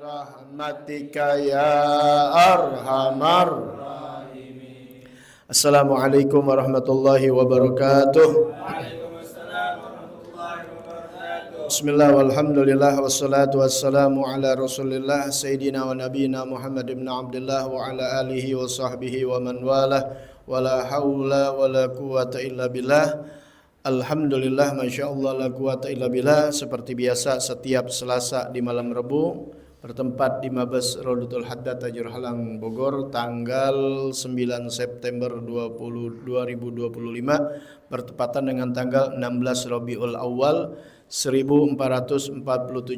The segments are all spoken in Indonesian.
rahmatika ya arhamar. Assalamualaikum warahmatullahi wabarakatuh. Bismillah walhamdulillah wassalatu wassalamu ala rasulillah sayyidina wa nabiyina Muhammad ibn Abdullah wa ala alihi wa sahbihi wa man walah wala hawla wala quwata illa billah. Alhamdulillah, Masya Allah, la quwata illa billah. Seperti biasa setiap Selasa di malam Rebu bertempat di Mabes Rodatul Haddad Tajur Halang Bogor, tanggal 9 September 2025 bertepatan dengan tanggal 16 Rabiul Awal 1447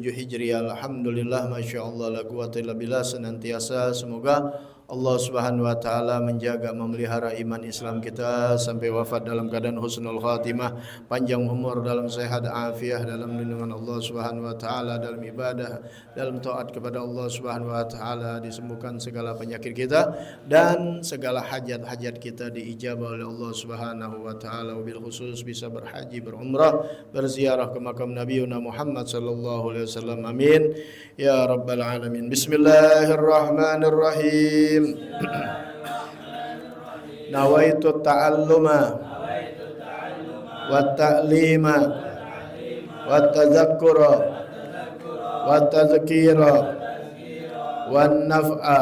Hijriah. Alhamdulillah, Masya Allah, la quwata illa billah. Senantiasa semoga Allah Subhanahu wa taala menjaga memelihara iman Islam kita sampai wafat dalam keadaan husnul khatimah, panjang umur dalam sehat afiah, dalam lindungan Allah Subhanahu wa taala, dalam ibadah, dalam taat kepada Allah Subhanahu wa taala, disembuhkan segala penyakit kita dan segala hajat-hajat kita diijabah oleh Allah Subhanahu wa taala, wabil khusus bisa berhaji, berumrah, berziarah ke makam Nabiuna Muhammad sallallahu alaihi wasallam. Amin ya rabbal alamin. Bismillahirrahmanirrahim. Nawaitu ta'alluma wa ta'lima wa tadhakkura wa tadhkira wan naf'a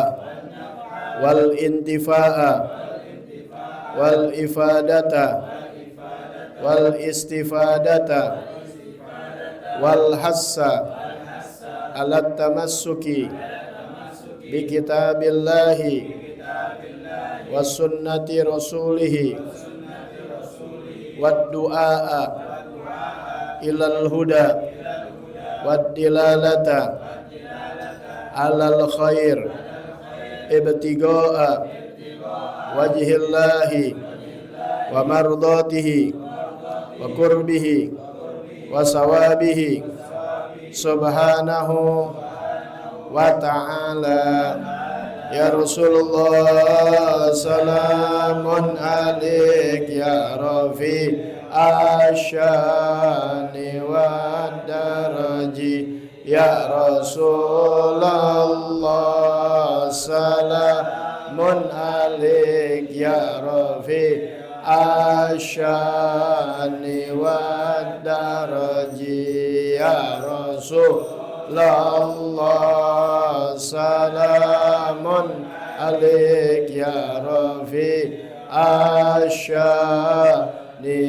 wal intifa'a wal ifadata wal istifadata wal hassa ala tamassuki bi kitabillahi wa sunnati rasulihi wad du'a ilal huda wad dilalata alal khair ibtigaa wajhillahi wa mardatihi wa qurbihi wa sawabihi subhanahu wa ta'ala. Ya Rasulullah, salamun alaik ya Rafi asyani wa daraji. Ya Rasulullah, salamun alaik ya Rafi asyani wa daraji. Ya Rasulullah, salamun alaik ya Rafi asyani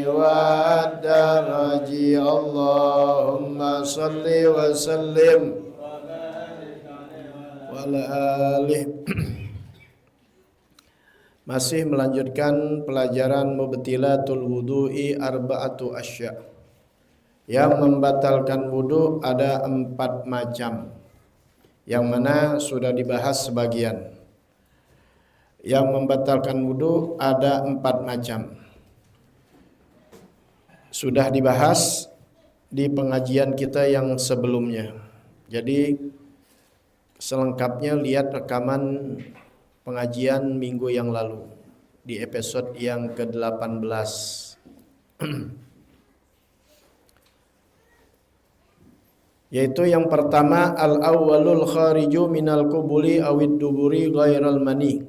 wa daraji. Allahumma salli wa sallim wa ala alihi. Masih melanjutkan pelajaran mubtilatul wudu'i arba'atu asya'. Yang membatalkan wudu ada 4 macam, yang mana sudah dibahas sebagian. Yang membatalkan wudu ada 4 macam, sudah dibahas di pengajian kita yang sebelumnya. Jadi selengkapnya lihat rekaman pengajian minggu yang lalu di episode yang ke-18. Yaitu yang pertama, al-awwalul khariju minal qubuli awid duburi ghairal mani.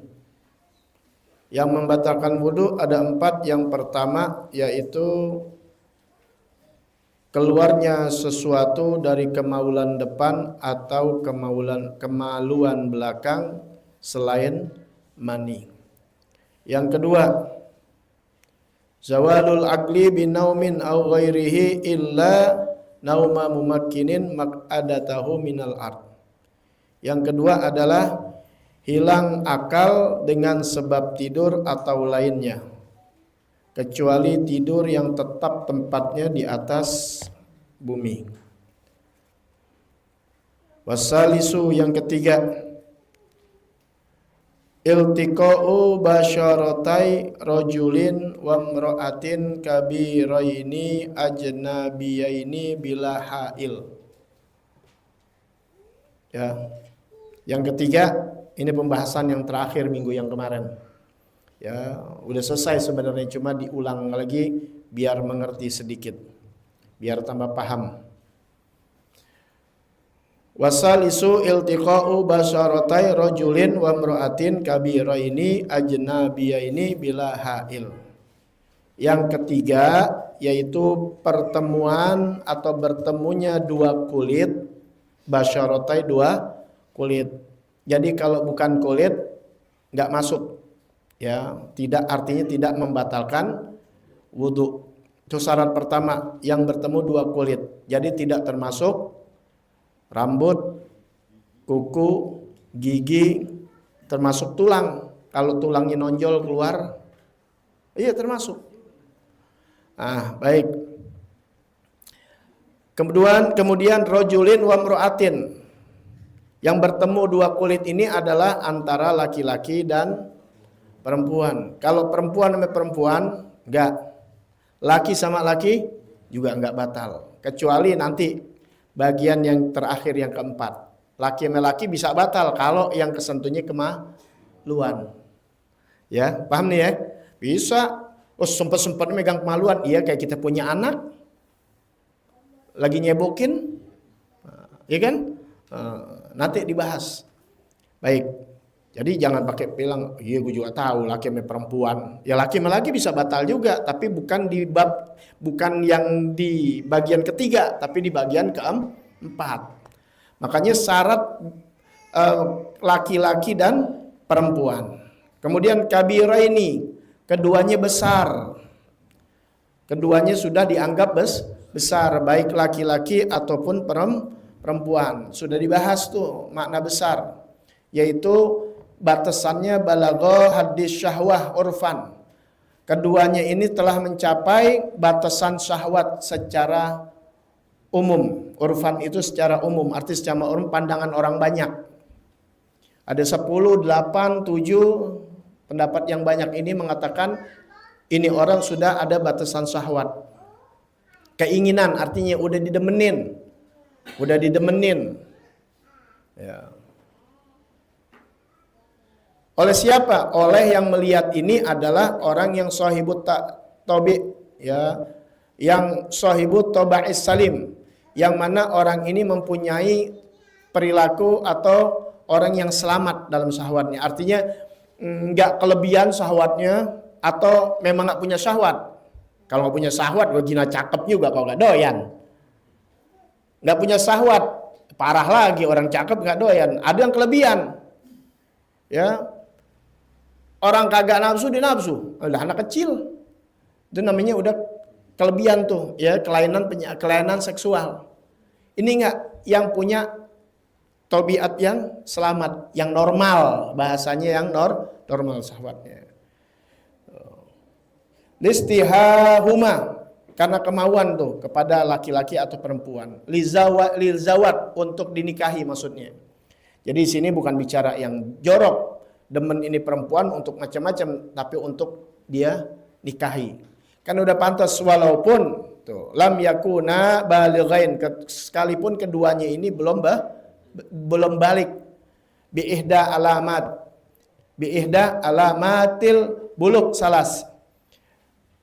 Yang membatalkan wudu ada 4. Yang pertama yaitu keluarnya sesuatu dari kemaluan depan atau kemaluan belakang selain mani. Yang kedua, zawalul aqli binaumin aw ghairihi illa nauma mumakkinin maq'adatahu minal ard. Yang kedua adalah hilang akal dengan sebab tidur atau lainnya, kecuali tidur yang tetap tempatnya di atas bumi. Wasalisu, yang ketiga, iltiqa'u basyaratai rajulin wa imra'atin kabiraini ajnabiyaini bila hail. Ya. Yang ketiga, ini pembahasan yang terakhir minggu yang kemarin. Ya, udah selesai sebenarnya, cuma diulang lagi biar mengerti sedikit, biar tambah paham. Wasalisu iltiqa'u basyaratai rajulin wa imra'atin kabiraini ajnabiyaini bila ha'il. Yang ketiga yaitu pertemuan atau bertemunya dua kulit, basyaratai dua kulit. Jadi kalau bukan kulit nggak masuk, ya tidak, artinya tidak membatalkan wudhu. Itu syarat pertama, yang bertemu dua kulit. Jadi tidak termasuk rambut, kuku, gigi, termasuk tulang. Kalau tulangnya nonjol keluar, iya termasuk. Baik. Kemudian rojulin wa mru'atin. Yang bertemu dua kulit ini adalah antara laki-laki dan perempuan. Kalau perempuan sama perempuan, enggak. Laki sama laki juga enggak batal. Kecuali nanti bagian yang terakhir yang keempat. Laki sama laki bisa batal kalau yang kesentuhnya kemaluan. Ya, paham nih ya? Bisa. Oh, sempat-sempat megang kemaluan. Iya, kayak kita punya anak lagi nyebokin. Ya kan? Nanti dibahas. Baik. Jadi jangan pakai bilang, iya gue juga tahu laki sama perempuan. Ya laki sama laki bisa batal juga, tapi bukan yang di bagian ketiga, tapi di bagian keempat. Makanya syarat laki-laki dan perempuan. Kemudian kabiraini, keduanya besar. Keduanya sudah dianggap besar, baik laki-laki ataupun perempuan. Sudah dibahas tuh makna besar, yaitu batasannya balagha haddis syahwah urfan. Keduanya ini telah mencapai batasan syahwat secara umum. Urfan itu secara umum, arti secara umum pandangan orang banyak. Ada 10, 8, 7 pendapat yang banyak ini mengatakan ini orang sudah ada batasan syahwat. Keinginan artinya udah didemenin. Ya. Oleh siapa? Oleh yang melihat ini adalah orang yang sahibut tabi, ya, yang sahibut taba'is salim, yang mana orang ini mempunyai perilaku atau orang yang selamat dalam syahwatnya. Artinya nggak kelebihan syahwatnya atau memang nggak punya syahwat. Kalau nggak punya syahwat, wajina cakep juga kalau nggak doyan. Nggak punya syahwat, parah lagi orang cakep nggak doyan. Ada yang kelebihan, ya. Orang kagak nafsu dia nafsu, udah anak kecil, itu namanya udah kelebihan tuh, ya kelainan seksual. Ini enggak yang punya tabiat yang selamat, yang normal, bahasanya yang normal syahwatnya. Listihahuma, karena kemauan tuh kepada laki-laki atau perempuan. Lilzawat untuk dinikahi maksudnya. Jadi di sini bukan bicara yang jorok. Demen ini perempuan untuk macam-macam, tapi untuk dia nikahi. Kan udah pantas, walaupun tuh lam yakuna balighain, sekalipun keduanya ini belum balik. Biihda alamatil buluk salas.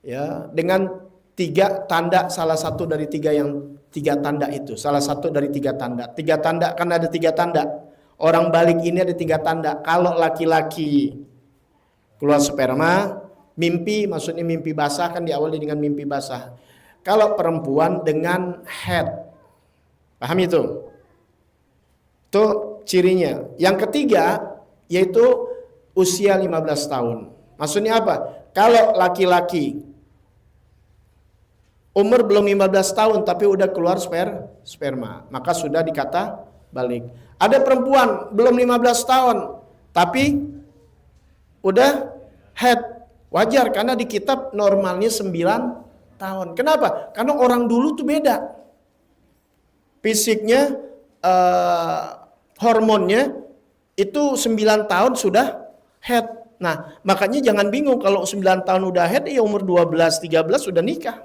Ya, dengan 3 tanda, salah satu dari 3 tanda itu, salah satu dari 3 tanda. 3 tanda kan ada 3 tanda. Orang balik ini ada 3 tanda. Kalau laki-laki keluar sperma, mimpi, maksudnya mimpi basah, kan diawali dengan mimpi basah. Kalau perempuan dengan head, paham itu? Itu cirinya. Yang ketiga yaitu usia 15 tahun. Maksudnya apa? Kalau laki-laki umur belum 15 tahun tapi udah keluar sperma, maka sudah dikata balik. Ada perempuan belum 15 tahun tapi udah head. Wajar karena di kitab normalnya 9 tahun. Kenapa? Karena orang dulu tuh beda. Fisiknya, hormonnya itu 9 tahun sudah head. Nah, makanya jangan bingung kalau 9 tahun udah head, ya umur 12, 13 sudah nikah.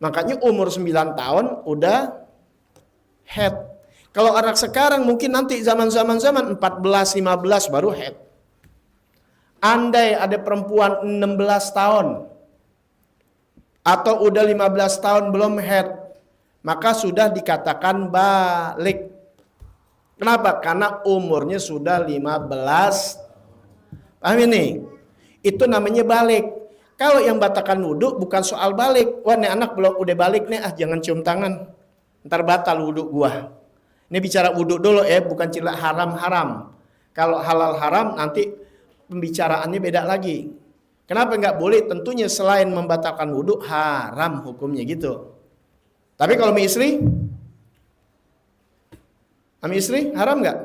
Makanya umur 9 tahun udah head. Kalau anak sekarang mungkin nanti zaman 14, 15 baru head. Andai ada perempuan 16 tahun atau udah 15 tahun belum head, maka sudah dikatakan balik. Kenapa? Karena umurnya sudah 15. Paham ini? Itu namanya balik. Kalau yang batalkan wudhu bukan soal balik. Wah, nih anak belum udah balik nih, jangan cium tangan. Ntar batal wudhu gua. Ini bicara wudhu dulu ya, bukan cila haram-haram. Kalau halal haram nanti pembicaraannya beda lagi. Kenapa nggak boleh? Tentunya selain membatalkan wudhu, haram hukumnya gitu. Tapi kalau sama istri haram nggak?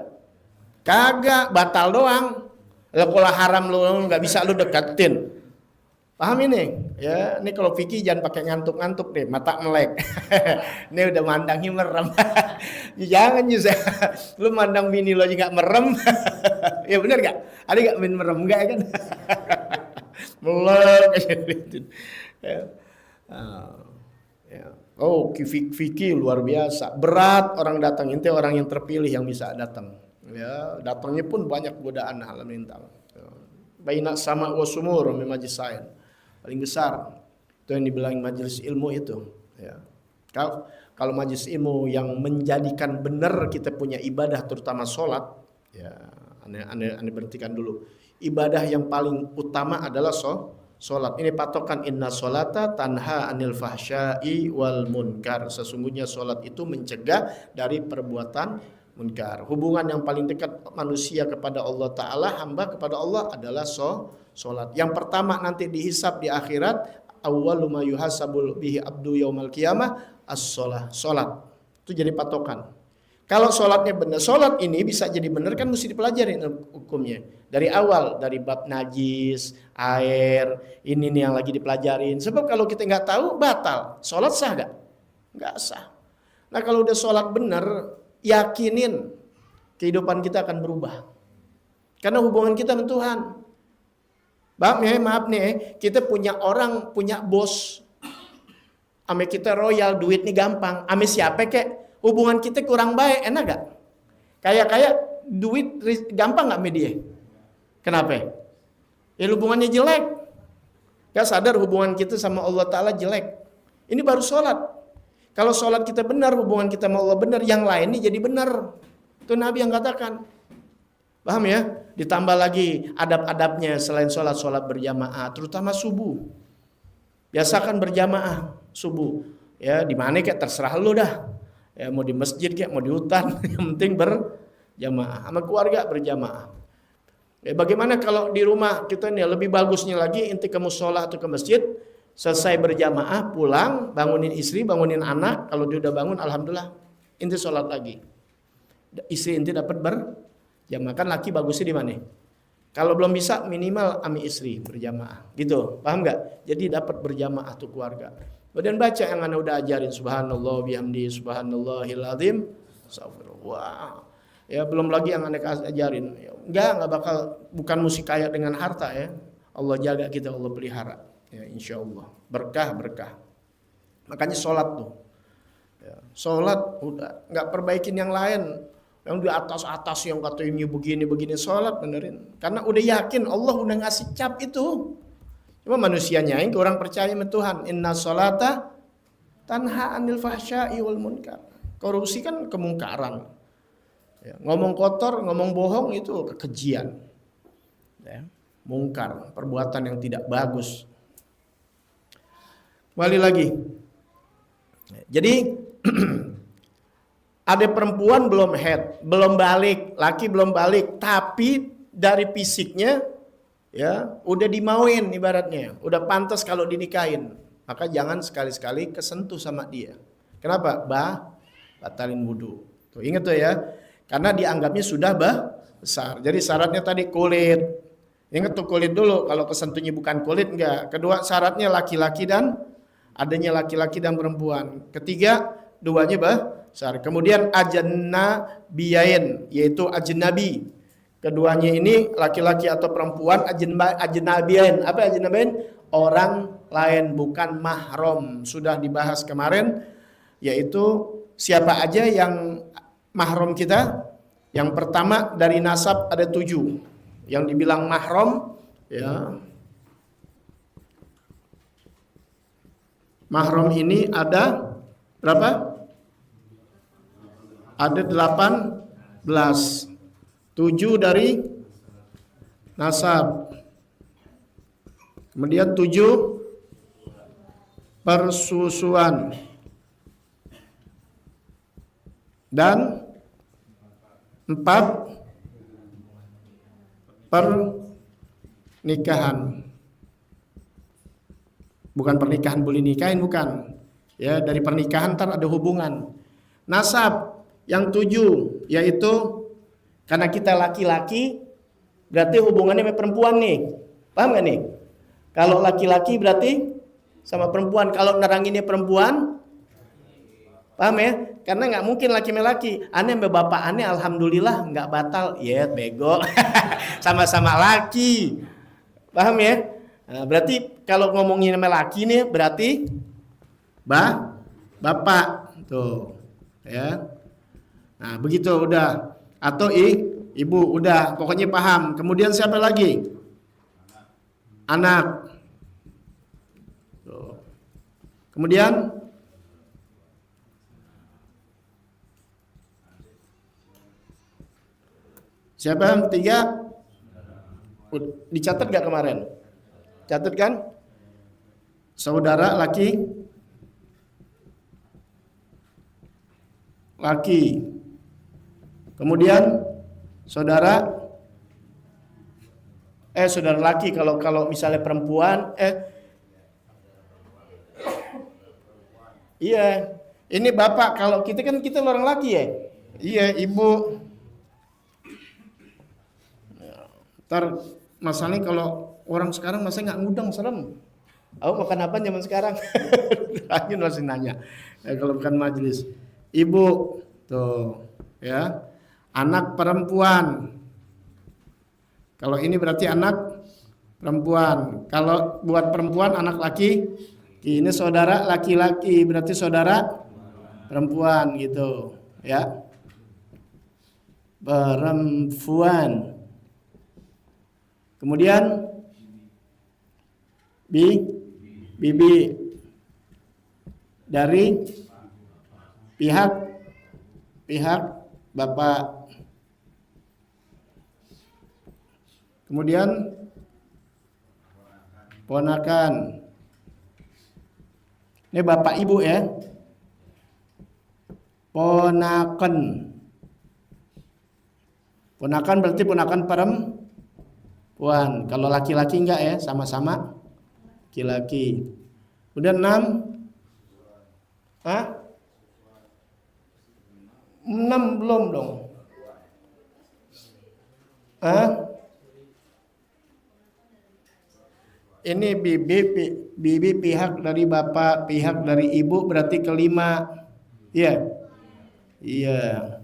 Kagak, batal doang. Kalau haram lu nggak bisa lu deketin. Paham ini? Ya, ini kalau fikih jangan pakai ngantuk-ngantuk deh, mata melek. Ini udah mandangnya merem. Jangan juga. Lu mandang bini lo juga merem. Ya benar gak? Ada gak min merem gak kan? Melek aja gitu. Ya. Oh, fikih luar biasa. Berat orang datang, itu orang yang terpilih yang bisa datang. Ya, datangnya pun banyak godaan hal mental. Baina sama wasumur majlis sain. Paling besar itu yang dibilang majelis ilmu itu. Ya. Kalau majelis ilmu yang menjadikan benar kita punya ibadah, terutama sholat, ya, ane berhentikan dulu. Ibadah yang paling utama adalah sholat. Ini patokan, inna sholata tanha anil fahsya'i wal munkar. Sesungguhnya sholat itu mencegah dari perbuatan munkar. Hubungan yang paling dekat manusia kepada Allah Ta'ala, hamba kepada Allah adalah sholat. Yang pertama nanti dihisab di akhirat, awwalu ma yuhasabul bihi abdu yaumal qiyamah sholat. Itu jadi patokan. Kalau sholatnya benar, sholat ini bisa jadi benar kan mesti dipelajari hukumnya. Dari awal, dari bab najis, air, ini nih yang lagi dipelajarin. Sebab kalau kita nggak tahu, batal. Sholat sah nggak? Nggak sah. Nah kalau udah sholat benar, yakinin kehidupan kita akan berubah. Karena hubungan kita dengan Tuhan. Maaf nih, kita punya bos. Ame kita royal, duit nih gampang. Ame siapa kek? Hubungan kita kurang baik, enak gak? Kayak duit gampang gak media? Kenapa? Ya hubungannya jelek. Gak sadar hubungan kita sama Allah Ta'ala jelek. Ini baru sholat. Kalau sholat kita benar, hubungan kita sama Allah benar, yang lain ini jadi benar. Itu Nabi yang katakan. Paham ya? Ditambah lagi adab-adabnya selain sholat berjamaah, terutama subuh. Biasakan berjamaah subuh. Ya, di mana kayak terserah lu dah. Ya, mau di masjid kayak mau di hutan, yang penting berjamaah sama keluarga berjamaah. Ya, bagaimana kalau di rumah kita nih lebih bagusnya lagi inti ke mushola atau ke masjid, selesai berjamaah pulang, bangunin istri, bangunin anak, kalau dia udah bangun alhamdulillah inti sholat lagi. Istri inti dapat berjamaah, kan laki bagusnya di mana? Kalau belum bisa minimal ami istri berjamaah, gitu, paham nggak? Jadi dapat berjamaah tuh keluarga. Kemudian baca yang anda udah ajarin, subhanallah bihamdi subhanallahil azim, astagfirullah. Ya belum lagi yang anda ajarin. Enggak bakal, bukan musik kaya dengan harta ya. Allah jaga kita, Allah pelihara. Ya insya Allah berkah. Makanya sholat tuh. Ya, sholat udah nggak perbaikin yang lain. Yang di atas yang katanya begini sholat benerin. Karena udah yakin Allah udah ngasih cap itu. Cuma manusianya yang kurang percaya sama Tuhan. Inna sholata tanha anil fahsya'i wal munkar. Korupsi kan kemungkaran. Ya, ngomong kotor, ngomong bohong itu kekejian. Ya, mungkar, perbuatan yang tidak bagus. Kembali lagi. Jadi ada perempuan belum head, belum balik, laki belum balik, tapi dari fisiknya ya udah dimauin ibaratnya, udah pantas kalau dinikahin. Maka jangan sekali-sekali kesentuh sama dia. Kenapa? Batalin wudu. Tuh ingat tuh ya. Karena dianggapnya sudah besar. Jadi syaratnya tadi kulit. Ingat tuh kulit dulu. Kalau kesentuhnya bukan kulit enggak. Kedua syaratnya laki-laki dan adanya laki-laki dan perempuan. Ketiga duanya besar. Kemudian ajnabiyain, yaitu ajnabi. Keduanya ini laki-laki atau perempuan, ajnabiyain. Apa ajnabiyain? Orang lain, bukan mahram. Sudah dibahas kemarin, yaitu siapa aja yang mahram kita. Yang pertama dari nasab ada 7 yang dibilang mahram, ya. Mahram ini ada berapa? Ada 18. 7 dari nasab. Kemudian 7 persusuan. Dan 4 pernikahan. Bukan pernikahan boleh nikahin, bukan. Ya, dari pernikahan ntar ada hubungan. Nasab yang 7 yaitu karena kita laki-laki berarti hubungannya sama perempuan nih. Paham gak nih? Kalau laki-laki berarti sama perempuan. Kalau neranginnya perempuan, paham ya? Karena nggak mungkin laki sama laki. Aneh sama bapak aneh, alhamdulillah nggak batal. Ya bego, sama-sama laki. Paham ya? Nah, berarti kalau ngomongin sama laki nih berarti bapak tuh, ya. Nah begitu udah. Atau ibu udah, pokoknya paham. Kemudian siapa lagi? Anak. Tuh. Kemudian siapa yang ketiga? Dicatat gak kemarin? Catat kan? Saudara laki. Kemudian saudara laki kalau misalnya perempuan iya. Ini bapak, kalau kita orang laki ya. Iya, ibu. Ntar masalahnya kalau orang sekarang masih nggak ngundang, serem. Aku makan apa zaman sekarang? Lanjut masih nanya. Kalau bukan majelis, ibu tuh, ya. Anak perempuan. Kalau ini berarti anak perempuan. Kalau buat perempuan anak laki, ini saudara laki-laki, berarti saudara perempuan gitu, ya. Perempuan. Kemudian bibi dari pihak bapak. Kemudian ponakan. Ini bapak ibu ya. Ponakan. Ponakan berarti ponakan perempuan. Kalau laki-laki enggak ya, sama-sama laki-laki. Kemudian 6. 6 belum dong. Ini bibi pihak dari bapak, pihak dari ibu berarti kelima. Iya. Iya.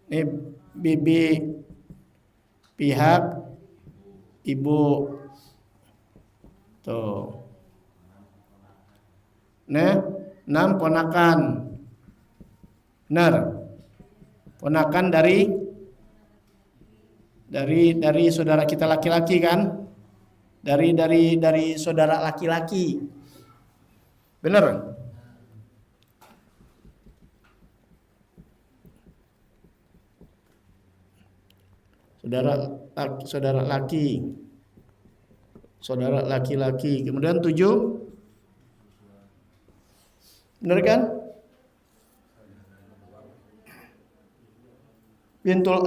Ini bibi pihak ibu. Tuh. Nah, 6 ponakan. Benar. Ponakan dari saudara kita laki-laki kan? Dari saudara laki-laki. Benar? Saudara laki. Saudara laki-laki. Kemudian 7. Benar kan? Bintul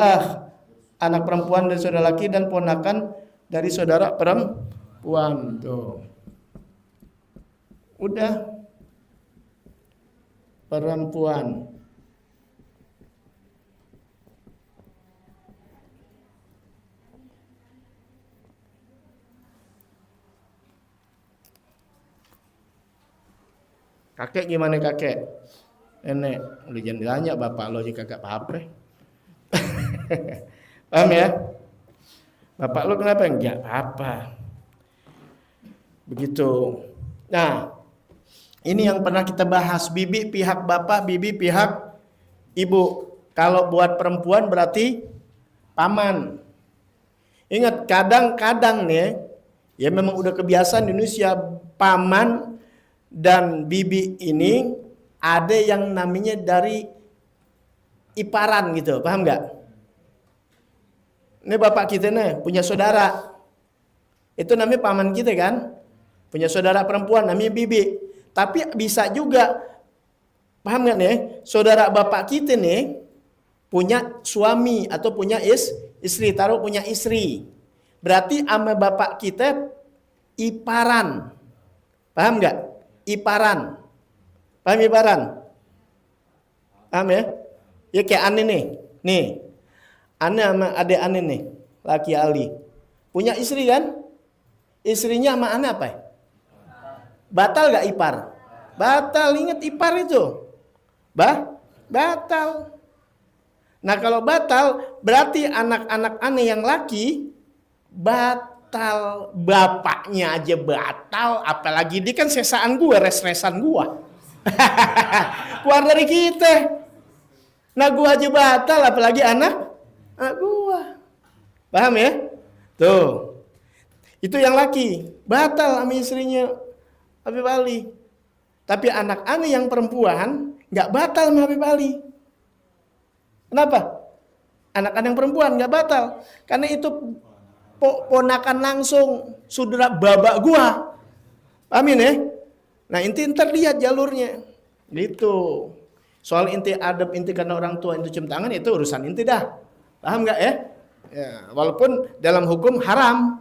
anak perempuan dari saudara laki dan ponakan dari saudara perempuan. Tuh. Udah. Perempuan. Kakek gimana kakek? Nenek, udah jangan ditanya bapak lo juga kagak apa-apa. Paham ya? Bapak lo kenapa? Enggak apa-apa. Begitu. Nah, ini yang pernah kita bahas. Bibi pihak bapak, bibi pihak ibu. Kalau buat perempuan berarti paman. Ingat, kadang-kadang nih, ya memang udah kebiasaan di Indonesia, paman dan bibi ini ada yang namanya dari iparan gitu, paham nggak? Ini bapak kita nih punya saudara, itu namanya paman kita kan, punya saudara perempuan namanya bibi. Tapi bisa juga, paham nggak nih? Saudara bapak kita nih punya suami atau punya istri, taruh punya istri. Berarti sama bapak kita iparan. Paham nggak? Iparan. Paham iparan? Paham ya? Ya kayak Ane nih. Nih. Ane sama adik Ane nih. Laki Ali. Punya istri kan? Istrinya sama Ane apa ya? Batal gak ipar? Batal. Ingat ipar itu. Batal. Nah kalau batal, berarti anak-anak Ane yang laki batal. Bapaknya aja batal, apalagi dia kan sesaan gua, res-resan gua. Keluar dari kita. Nah gua aja batal, apalagi anak gua. Paham ya? Tuh. Itu yang laki, batal sama istrinya Habib Ali. Tapi anak Ane yang perempuan nggak batal sama Habib Ali. Kenapa? Anak-anak yang perempuan nggak batal. Karena itu ponakan langsung saudara babak gua. Amin ya? Nah inti terlihat jalurnya. Gitu. Soal inti adab, inti karena orang tua, inti cium tangan itu urusan inti dah. Paham nggak ya? Ya? Walaupun dalam hukum haram.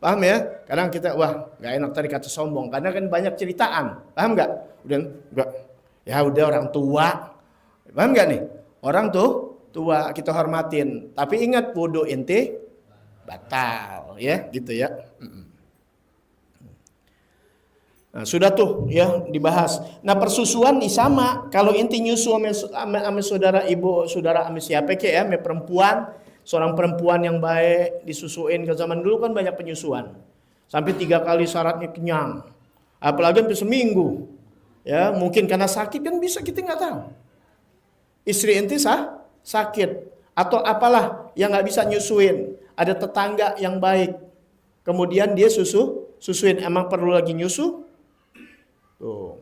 Paham ya? Kadang kita, wah nggak enak tadi kata sombong. Karena kan banyak ceritaan. Paham nggak? Udah nggak. Ya udah orang tua. Paham nggak nih? Orang tuh tua kita hormatin, tapi ingat wudu inti batal ya, gitu ya. Nah, sudah tuh ya dibahas. Nah, persusuan nih sama. Kalau inti nyusu sama saudara ibu, saudara sama siapa ke ya, sama perempuan, seorang perempuan yang baik disusuin. Ke zaman dulu kan banyak penyusuan. Sampai 3 kali syaratnya kenyang. Apalagi sampai seminggu. Ya, mungkin karena sakit kan bisa, kita nggak tahu. Istri inti sakit atau apalah yang nggak bisa nyusuin, ada tetangga yang baik, kemudian dia susuin, emang perlu lagi nyusu? Tuh,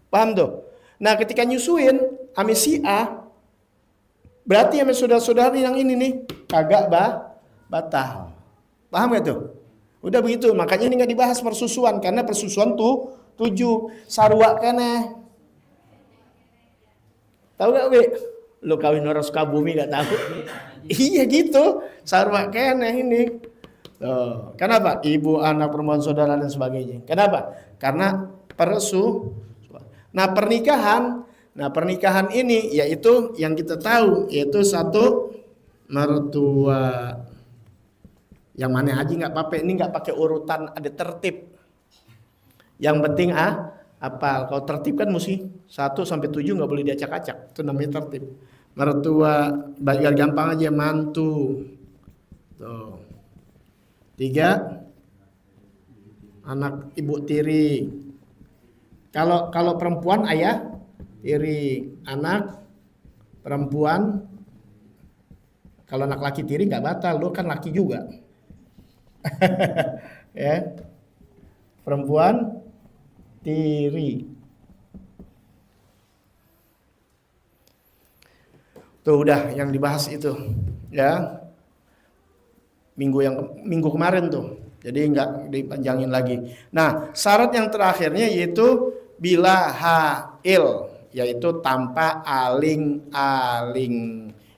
paham tuh? Nah ketika nyusuin ame si A, berarti ame saudara-saudari yang ini nih kagak batal, paham gak tuh? Udah begitu, makanya ini nggak dibahas persusuan karena persusuan tuh 7 sarwa kene. Tahu gak Wi? Lu kawin orang Sukabumi gak tahu? Iya gitu, sarwa kene ini. Tuh. Kenapa? Ibu, anak, perempuan, saudara dan sebagainya. Kenapa? Karena Nah pernikahan ini yaitu yang kita tahu yaitu satu mertua. Yang mana haji nggak apa-apa, ini nggak pakai urutan, ada tertib. Yang penting apal. Kalau tertib kan mesti 1 sampai 7 nggak boleh diacak-acak. Itu namanya tertib. Mertua, biar gampang aja, mantu. Tuh. 3 anak ibu tiri. Kalau perempuan ayah tiri, anak perempuan. Kalau anak laki tiri nggak batal, lu kan laki juga. Ya. Perempuan tiri. Tuh udah yang dibahas itu ya. Minggu kemarin tuh. Jadi nggak dipanjangin lagi. Nah, syarat yang terakhirnya yaitu bila hail, yaitu tanpa aling-aling.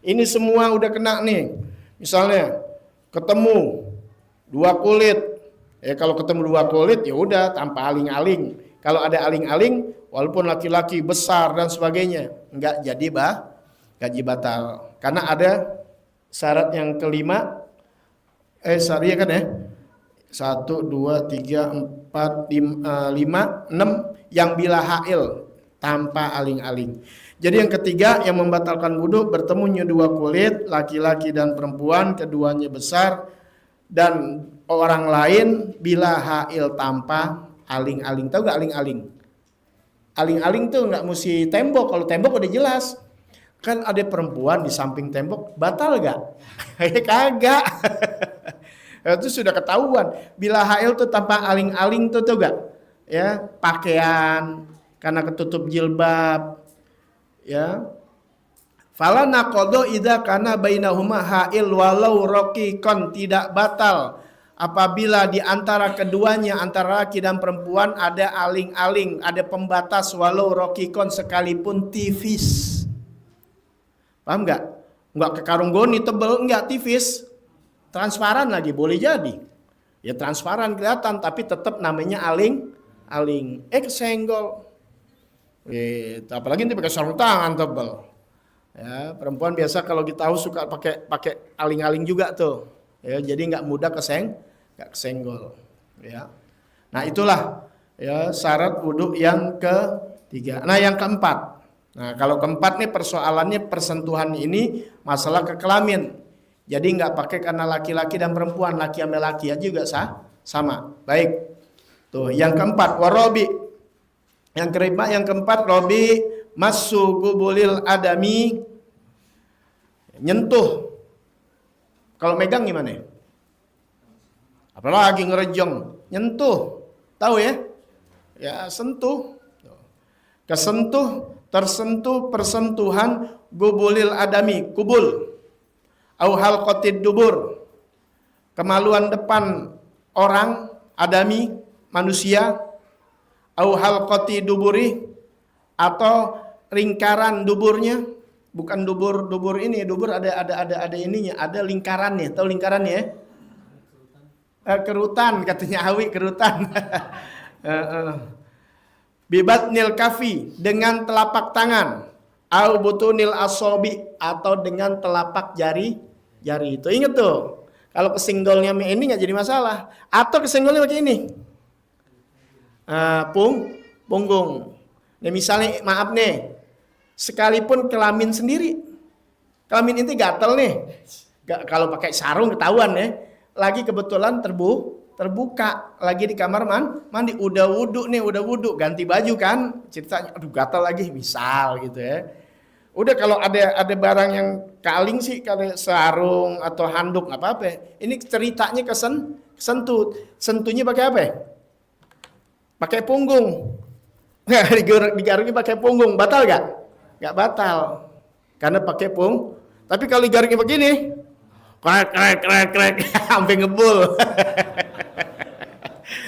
Ini semua udah kena nih. Misalnya ketemu 2 kulit. Ya kalau ketemu 2 kulit ya udah tanpa aling-aling. Kalau ada aling-aling, walaupun laki-laki besar dan sebagainya, nggak jadi gaji batal. Karena ada syarat yang kelima. Syariah kan ya. 1, 2, 3, 4, 5, 6 yang bila hail tanpa aling-aling. Jadi yang ketiga yang membatalkan wudu bertemunya 2 kulit, laki-laki dan perempuan, keduanya besar dan orang lain bila hail tanpa aling-aling. Tahu gak aling-aling? Aling-aling tuh nggak mesti tembok. Kalau tembok udah jelas. Kan ada perempuan di samping tembok, batal gak? Kagak. Itu sudah ketahuan. Bila hail tuh tanpa aling-aling tuh gak? Ya, pakaian karena ketutup jilbab, ya, Fala naqadha idza kana bainahuma ha'il walau raqiqan, tidak batal apabila di antara keduanya, antara laki dan perempuan ada aling-aling, ada pembatas walau raqiqan, sekalipun tipis. Paham nggak? Nggak ke karung goni tebel, nggak, tipis. Transparan lagi, boleh jadi. Ya transparan kelihatan, tapi tetap namanya aling. Kesenggol. Apalagi nanti pakai sarung tangan tebel. Ya, perempuan biasa kalau kita tahu suka pakai aling-aling juga tuh. Ya, jadi nggak mudah kesenggol. Ya. Nah, itulah ya syarat wudhu yang ketiga. Nah, yang keempat. Nah, kalau keempat nih persoalannya persentuhan ini masalah kekelamin. Jadi nggak pakai karena laki-laki dan perempuan, laki sama laki aja juga sama. Baik. Tuh, yang keempat warobi. Yang keempat robi masu gubulil adami, nyentuh. Kalau megang gimana? Apalagi ngerejong, nyentuh. Tahu ya? Ya, sentuh. Tersentuh persentuhan gubulil adami, kubul. Au halqatid dubur. Kemaluan depan orang adami, manusia. Au halqati duburi, atau lingkaran duburnya, bukan dubur ini, dubur ada ininya, ada lingkarannya. Tahu lingkarannya? Kerutan, katanya Awi, kerutan. Bibatnil kafi, dengan telapak tangan. Au butunil asobi, atau dengan telapak jari itu. Ingat tuh, kalau kesenggolnya ini nggak jadi masalah. Atau kesenggolnya pakai ini, punggung. Nah, misalnya maaf nih, sekalipun kelamin sendiri, kelamin inti gatel nih, kalau pakai sarung ketahuan ya, lagi kebetulan terbuka, lagi di kamar mandi, udah wudhu, ganti baju kan, ceritanya, aduh gatel lagi, misal gitu ya. Udah kalau ada barang yang kaling sih, kayak sarung atau handuk nggak apa-apa. Ini ceritanya sentuhnya pakai apa? Pakai punggung. Digarungnya pakai punggung, batal gak? Gak batal, karena pakai Tapi kalau digarungnya begini, krek, sampai ngebul.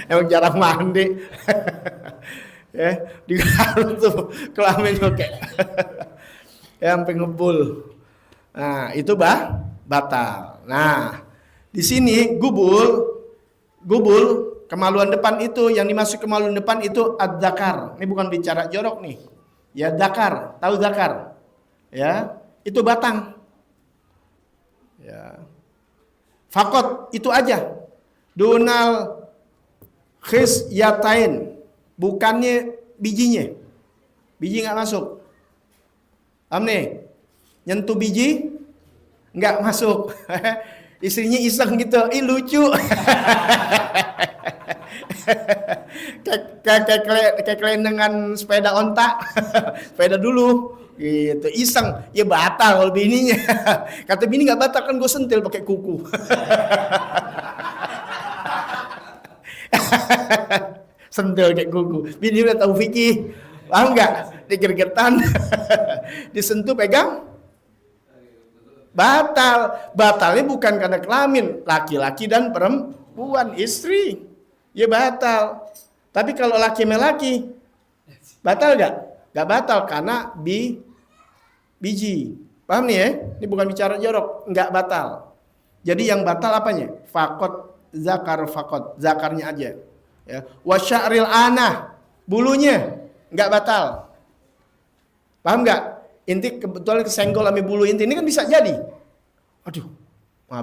Emang jarang mandi. Ya, digarung tuh kelamin oke. Ya, sampai ngebul. Nah, itu batal. Nah, di sini gubul kemaluan depan itu, yang dimaksud kemaluan depan itu ad-dzakar. Ini bukan bicara jorok nih. Ya, dzakar, tahu dzakar? Ya, itu batang. Ya. Fakot itu aja. Dunal khizyatain, bukannya bijinya. Biji nggak masuk. Paham nih? Nyentuh biji nggak masuk. Istrinya iseng gitu, lucu. kayak kelendengan sepeda onta. Sepeda dulu gitu, iseng, ya batal kalau bininya. Kata bini nggak batal, kan gue sentil pakai kuku. Sentil kayak kuku. Bini udah tahu fikih, paham nggak? Digergetan, disentuh, pegang, batalnya bukan karena kelamin, laki-laki dan perempuan, istri, ya batal. Tapi kalau laki sama laki, batal gak batal karena biji. Paham nih ya? Ini bukan bicara jorok, nggak batal. Jadi yang batal apanya? Fakot zakarnya aja. Ya. Wasya'ril anah, bulunya nggak batal. Paham nggak? Inti kebetulan kesenggol sama bulu inti ini kan bisa jadi. Aduh,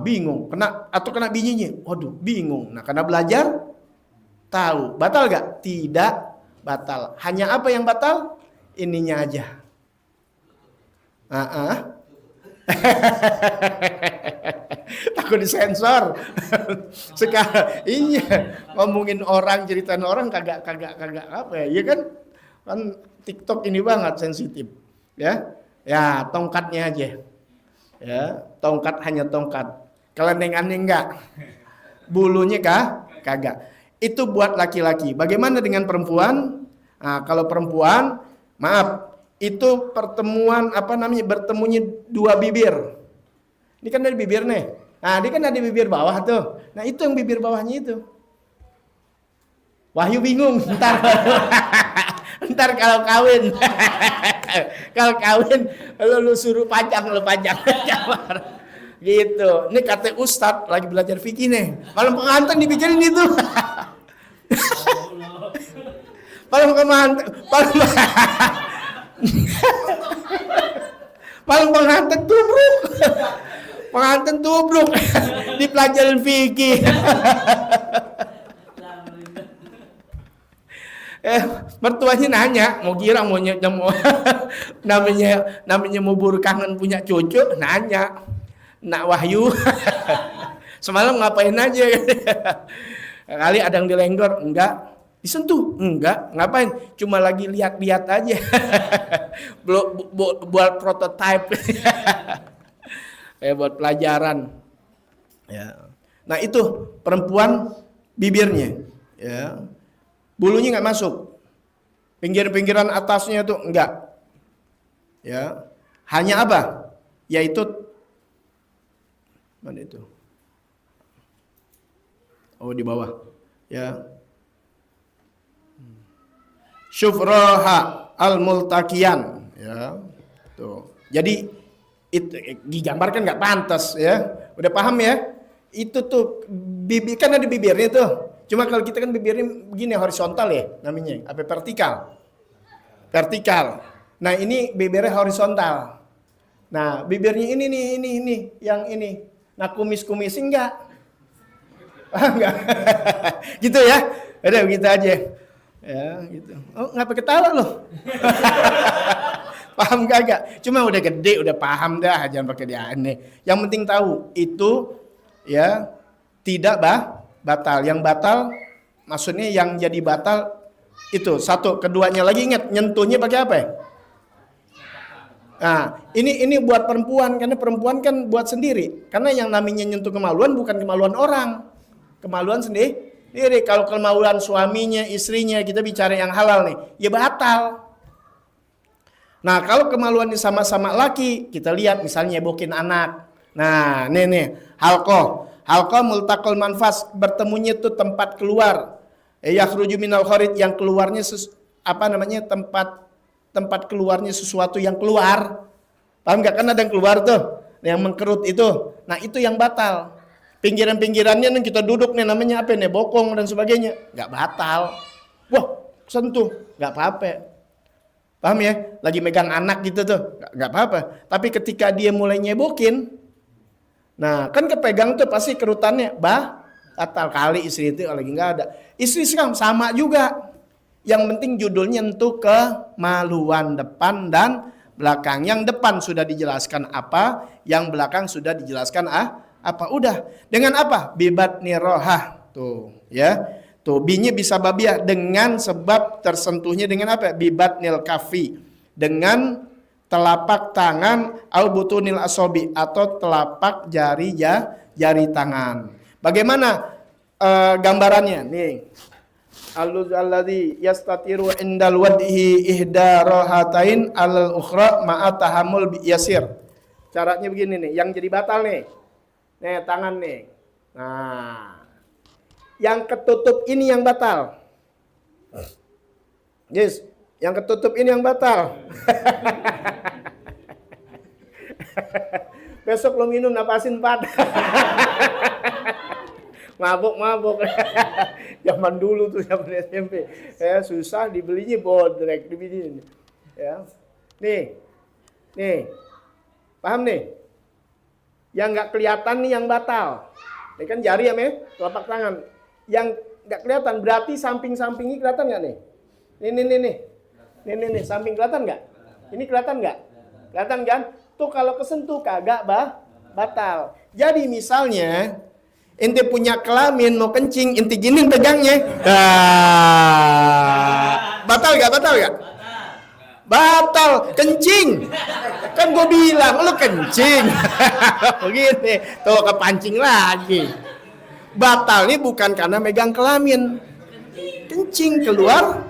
bingung. Kena bijinya. Waduh, bingung. Nah, karena belajar tahu. Batal gak? Tidak batal. Hanya apa yang batal? Ininya aja. Takut disensor. Sekarang iya, ngomongin orang, ceritain orang kagak apa ya? Iya kan? Kan TikTok ini banget sensitif. Ya, tongkatnya aja. Ya, tongkat hanya tongkat. Kelendengannya enggak. Bulunya kagak. Itu buat laki-laki. Bagaimana dengan perempuan? Nah, kalau perempuan, maaf, itu pertemuan bertemunya dua bibir. Ini kan dari bibir nih. Nah, dia kan ada bibir bawah tuh. Nah, itu yang bibir bawahnya itu. Wahyu bingung ntar kalau kawin. Kalau kawin lu suruh panjang gitu. Ini kata Ustadz lagi belajar fikih nih. Malam pengantin dipikirin itu. Malam pengantin tubruk. Pengantin tubruk dipelajarin fikih. Mertuanya nanya, mau girang mau namanya mau buru kangen punya cucu, nanya, nak Wahyu, semalam ngapain aja? Kali ada yang dilenggor, enggak. Disentuh, enggak. Ngapain? Cuma lagi lihat-lihat aja. Buat prototype. Buat pelajaran. Ya. Nah itu perempuan bibirnya. Ya. Bulunya nggak masuk. Pinggir-pinggiran atasnya itu enggak. Ya. Hanya apa? Yaitu mana itu? Oh di bawah. Ya. Syufraha al-multaqiyan, ya. Tuh. Jadi itu digambarkan nggak pantas ya. Udah paham ya? Itu tuh bibir kan ada bibirnya tuh. Cuma kalau kita kan bibirnya begini horizontal ya namanya, apa vertikal. Vertikal. Nah, ini bibirnya horizontal. Nah, bibirnya ini yang ini. Nah, kumis-kumis enggak. Enggak. Gitu ya. Udah begitu aja. Ya, gitu. Oh, ngapa ketawa loh? Paham kagak? Cuma udah gede, udah paham dah, jangan pakai dia aneh. Yang penting tahu itu ya tidak batal. Yang batal maksudnya yang jadi batal itu satu, keduanya lagi ingat nyentuhnya pakai apa ya? Nah, ini buat perempuan karena perempuan kan buat sendiri. Karena yang namanya nyentuh kemaluan bukan kemaluan orang. Kemaluan sendiri. Jadi kalau kemaluan suaminya, istrinya, kita bicara yang halal nih, ya batal. Nah, kalau kemaluannya sama-sama laki, kita lihat misalnya bokin anak. Nah, nih, halqah multaqal manfas, bertemunya itu tempat keluar. Yakhruju minal kharij, yang keluarnya tempat keluarnya sesuatu yang keluar. Paham enggak? Kan ada yang keluar tuh, yang mengkerut itu. Nah, itu yang batal. Pinggiran-pinggirannya nih kita duduk nih namanya apa nih, bokong dan sebagainya, nggak batal. Wah, sentuh, nggak apa-apa. Paham ya? Lagi megang anak gitu tuh, nggak apa-apa. Tapi ketika dia mulai nyebokin, nah kan kepegang tuh pasti kerutannya, batal. Kali istri itu lagi nggak ada. Istri sekarang sama juga. Yang penting judulnya nyentuh kemaluan depan dan belakang. Yang depan sudah dijelaskan apa, yang belakang sudah dijelaskan apa udah dengan apa bibat nirohah tuh ya tuh binya bisa babiah dengan sebab tersentuhnya dengan apa bibat nil kafi dengan telapak tangan au butunil asobi atau telapak jari tangan. Bagaimana gambarannya nih alladzi yastatiru indal wadhi ihda rahatain alal ukhra ma'a tahammul yasir. Caranya begini nih yang jadi batal nih. Nih tangan nih. Nah, yang ketutup ini yang batal. Yes, yang ketutup ini yang batal. Besok lo minum napasin 4. Mabuk. Zaman dulu tuh zaman SMP. Susah dibelinya bodrek dibelinya. Ya. Nih. Paham nih? Yang nggak kelihatan nih yang batal. Ini kan jari ya, telapak tangan. Yang nggak kelihatan berarti samping-sampingnya kelihatan nggak nih? Nih, samping kelihatan nggak? Ini kelihatan nggak? Kelihatan kan? Tuh kalau kesentuh kagak batal. Jadi misalnya ente punya kelamin mau kencing, ente gini pegangnya. Batal nggak? Batal, kencing. Kan gue bilang, lu kencing. Begini, tuh kepancing lagi. Batalnya bukan karena megang kelamin. Kencing keluar.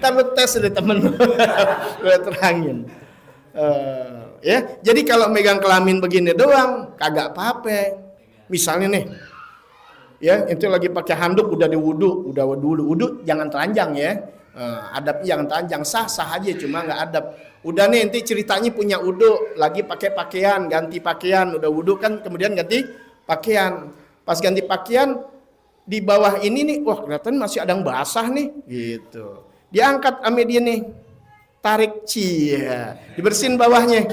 Ntar lu tes dari temen lu. Lu terangin. Ya, jadi kalau megang kelamin begini doang kagak apa-apa. Misalnya nih, ya itu lagi pakai handuk udah wudu jangan telanjang ya. Adab jangan telanjang, sah aja, cuma nggak adab. Udah nih nanti ceritanya punya wudu lagi pakai pakaian, ganti pakaian, udah wudu kan kemudian ganti pakaian. Pas ganti pakaian di bawah ini nih, wah kelihatan masih ada yang basah nih, gitu. Diangkat sama dia nih, tarik dibersihin bawahnya.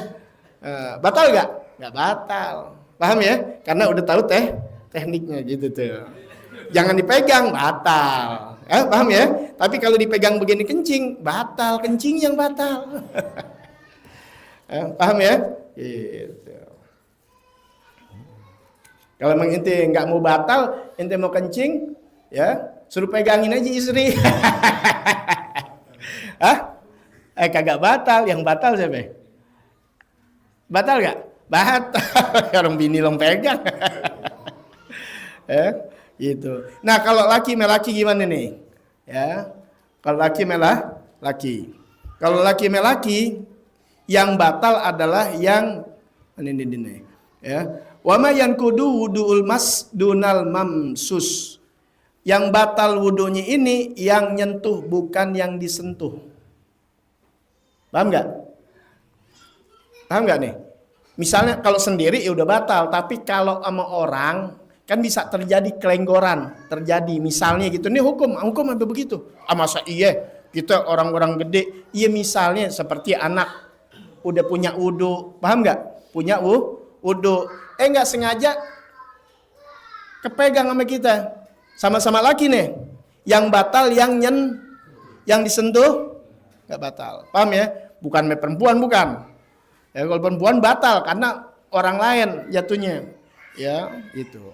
Batal nggak? Nggak batal. Paham ya? Karena udah tahu tekniknya gitu tuh. Jangan dipegang, batal. Paham ya? Tapi kalau dipegang begini kencing, batal. Kencing yang batal. Paham ya? Gitu. Kalau emang ente nggak mau batal, ente mau kencing, ya suruh pegangin aja istri. Kagak batal. Yang batal siapa? Batal nggak? Batal. Orang bini long pegang. Gitu. Nah kalau laki melaki gimana nih? Ya, kalau laki laki. Kalau laki melaki, yang batal adalah yang ini. Ya, wa ma yankudu wudu'ul masdunal mamsus. Yang batal wudunya ini yang nyentuh bukan yang disentuh. Paham nggak? Paham nggak nih? Misalnya kalau sendiri ya udah batal, tapi kalau sama orang kan bisa terjadi kelenggoran, terjadi misalnya gitu. Ini hukum apa begitu? Masa iya kita orang-orang gede, iya misalnya seperti anak udah punya wudu, paham nggak? Punya wudu, nggak sengaja kepegang sama kita, sama-sama laki nih. Yang batal yang disentuh nggak batal, paham ya? Bukan perempuan bukan. Ya kalau perempuan batal karena orang lain jatuhnya, ya itu.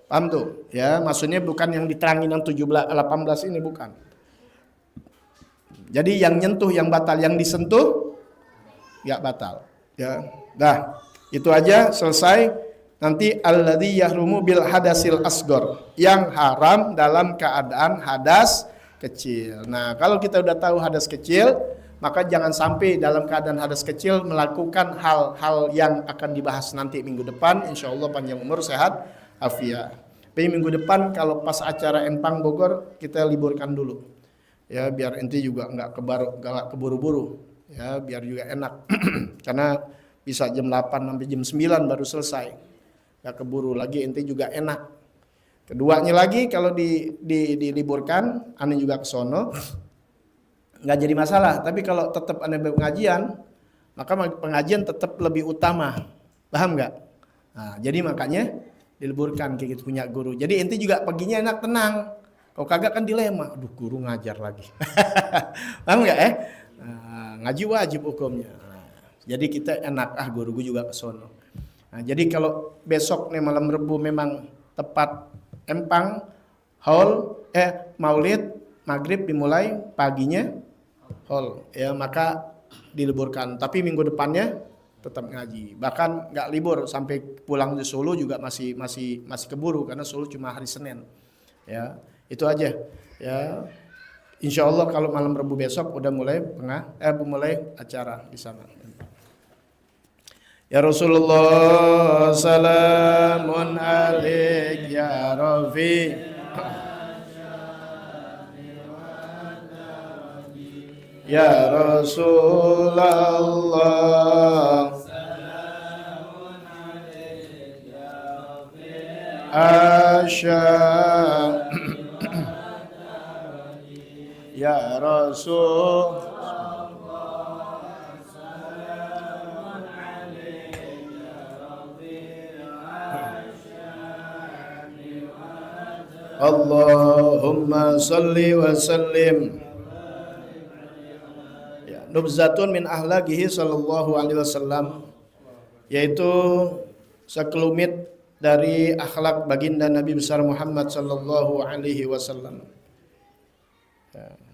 Paham tuh? Ya, maksudnya bukan yang diterangin yang 17 18 ini bukan. Jadi yang nyentuh yang batal, yang disentuh enggak batal. Ya. Dah, itu aja selesai. Nanti alladzi yahrumu bil hadasil asgor, yang haram dalam keadaan hadas kecil. Nah, kalau kita udah tahu hadas kecil, maka jangan sampai dalam keadaan hadas kecil melakukan hal-hal yang akan dibahas nanti minggu depan. Insyaallah panjang umur, sehat afiat. Tapi minggu depan kalau pas acara Empang Bogor kita liburkan dulu, ya biar ente juga nggak keburu-buru, ya biar juga enak. Karena bisa jam 8 sampai jam 9 baru selesai, nggak keburu lagi, ente juga enak. Keduanya lagi kalau diliburkan, ane juga kesono, nggak jadi masalah. Tapi kalau tetap ane pengajian, maka pengajian tetap lebih utama, paham nggak? Nah, jadi makanya diliburkan kayak gitu, punya guru. Jadi ente juga paginya enak tenang. Kalau kagak kan dilema, aduh guru ngajar lagi. Paham nggak ngaji wajib hukumnya. Jadi kita enak, guru gue juga kesono. Nah, jadi kalau besok nih malam Rebu memang tepat Empang haul maulid maghrib dimulai paginya haul, ya maka diliburkan. Tapi minggu depannya tetap ngaji, bahkan nggak libur sampai pulang di Solo juga masih keburu karena Solo cuma hari Senin, ya itu aja, ya Insya Allah kalau malam Rebu besok udah mulai mulai acara di sana. Ya Rasulullah salamun alaik ya Rafi. Ya Rasulullah salamun alaik ya Rafi. Asya ya Rasul Allahumma salli wa sallim. Ya, nubzatun min ahlakihi sallallahu alaihi wasallam, yaitu sekelumit dari akhlak baginda Nabi besar Muhammad sallallahu alaihi wasallam.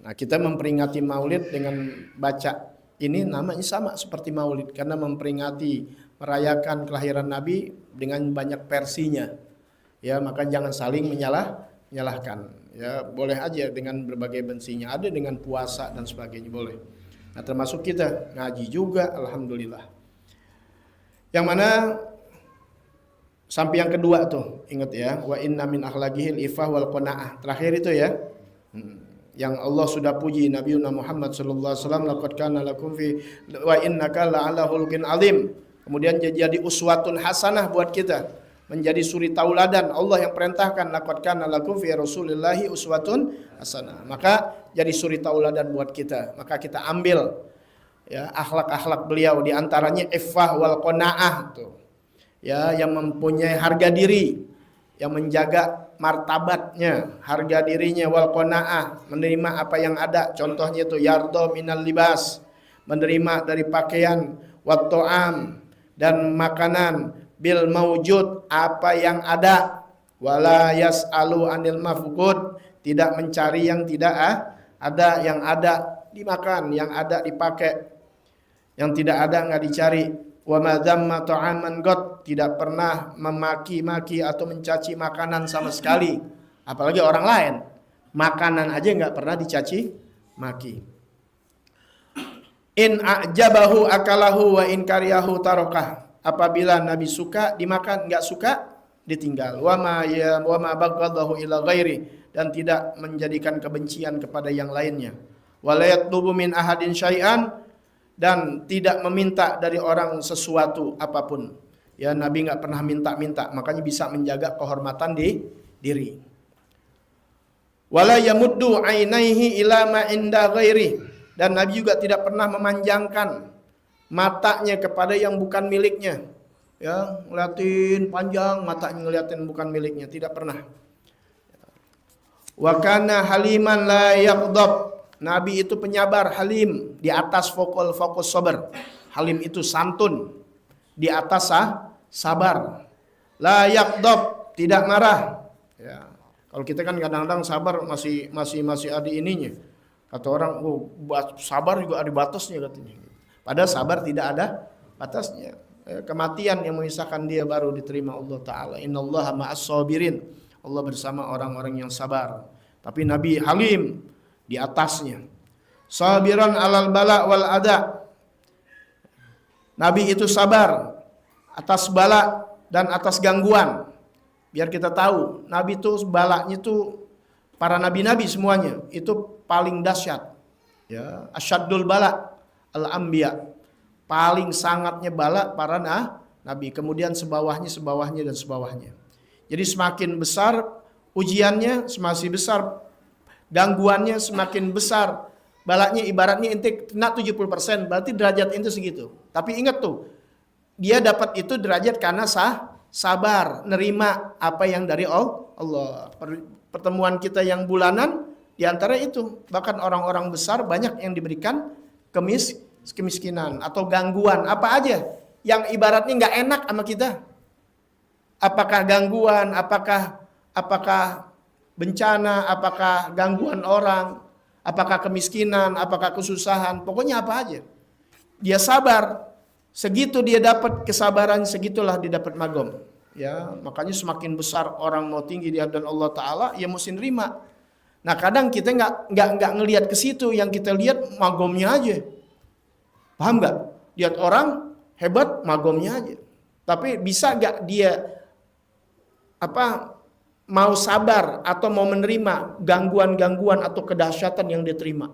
Nah, kita memperingati Maulid dengan baca ini namanya sama seperti Maulid karena memperingati merayakan kelahiran Nabi dengan banyak versinya. Ya, maka jangan saling menyalahkan. Ya, boleh aja dengan berbagai bensinya. Ada dengan puasa dan sebagainya boleh. Nah, termasuk kita ngaji juga, alhamdulillah. Yang mana sampai yang kedua tuh, ingat ya, wa inna min akhlaqihil ifah wal qanaah. Terakhir itu ya. Yang Allah sudah puji Nabi Muhammad sallallahu alaihi wasallam, laqad kana lakum fi wa innaka la'ala khuluqin azim. Kemudian jadi uswatun hasanah buat kita. Menjadi suri tauladan. Allah yang perintahkan laqad kana lakum fi rasulillahi uswatun hasanah. Maka jadi suri tauladan buat kita. Maka kita ambil ya akhlak-akhlak beliau, di antaranya iffah wal qanaah tuh. Ya, yang mempunyai harga diri, yang menjaga martabatnya, harga dirinya, wal qanaah, menerima apa yang ada. Contohnya itu yardo minal libas, menerima dari pakaian, wat ta'am, dan makanan, bil maujud, apa yang ada, wala yas'alu anil mafqud, tidak mencari yang tidak ada, yang ada dimakan, yang ada dipakai, yang tidak ada enggak dicari. Wa madzamma ta'aman god, tidak pernah memaki-maki atau mencaci makanan sama sekali, apalagi orang lain. Makanan aja enggak pernah dicaci maki. In a'jabahu akalahu wa in kariyahu tarokah. Apabila Nabi suka dimakan, enggak suka ditinggal. Wa ma baghadahu ila ghairi, dan tidak menjadikan kebencian kepada yang lainnya. Wa la yatlubu min ahadin syai'an, dan tidak meminta dari orang sesuatu apapun. Ya, Nabi enggak pernah minta-minta, makanya bisa menjaga kehormatan di diri. Wala yamuddu ainaihi ila ma inda ghairi, dan Nabi juga tidak pernah memanjangkan matanya kepada yang bukan miliknya. Ya, ngeliatin panjang matanya, ngeliatin bukan miliknya, tidak pernah. Wa kana haliman la yaghdab, Nabi itu penyabar, halim, di atas fokus sabar. Halim itu santun, di atas sabar. La yaghdab, tidak marah. Ya. Kalau kita kan kadang-kadang sabar masih ada ininya. Kata orang, oh, sabar juga ada batasnya katanya. Padahal sabar tidak ada batasnya. Kematian yang memisahkan dia baru diterima Allah Ta'ala. Innallaha ma'as sabirin. Allah bersama orang-orang yang sabar. Tapi Nabi halim di atasnya. Sabiran alal bala wal ada. Nabi itu sabar atas bala dan atas gangguan. Biar kita tahu, Nabi itu balanya itu, para nabi-nabi semuanya itu paling dahsyat. Ya, asyaddul bala al-anbiya, paling sangatnya bala para nabi, kemudian sebawahnya dan sebawahnya. Jadi semakin besar ujiannya, semakin besar gangguannya, semakin besar balanya. Ibaratnya inti kena 70%, berarti derajat itu segitu. Tapi ingat tuh, dia dapat itu derajat karena sabar, nerima apa yang dari Allah. Pertemuan kita yang bulanan di antara itu, bahkan orang-orang besar banyak yang diberikan kemiskinan atau gangguan apa aja yang ibaratnya nggak enak sama kita. Apakah gangguan, apakah bencana, apakah gangguan orang, apakah kemiskinan, apakah kesusahan, pokoknya apa aja. Dia sabar, segitu dia dapat kesabaran, segitulah dia dapat magom. Ya, makanya semakin besar orang mau tinggi di hadapan Allah Ta'ala, ya mesti nerima. Nah, kadang kita nggak ngelihat ke situ, yang kita lihat magomnya aja. Paham nggak? Lihat orang hebat, magomnya aja. Tapi bisa nggak dia mau sabar atau mau menerima gangguan-gangguan atau kedahsyatan yang dia terima?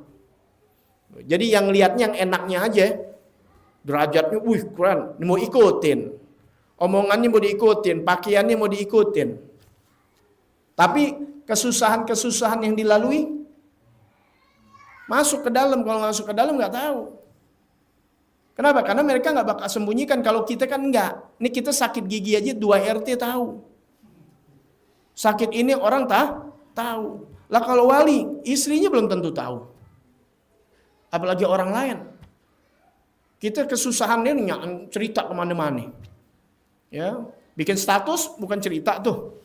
Jadi yang lihatnya yang enaknya aja, derajatnya, wih keren, mau ikutin. Omongannya mau diikutin, pakaiannya mau diikutin. Tapi kesusahan-kesusahan yang dilalui, masuk ke dalam. Kalau nggak masuk ke dalam nggak tahu. Kenapa? Karena mereka nggak bakal sembunyikan. Kalau kita kan nggak. Ini kita sakit gigi aja 2 RT tahu. Sakit ini orang tahu. Lah kalau wali, istrinya belum tentu tahu. Apalagi orang lain. Kita kesusahannya cerita kemana-mana. Ya, bikin status bukan cerita tuh.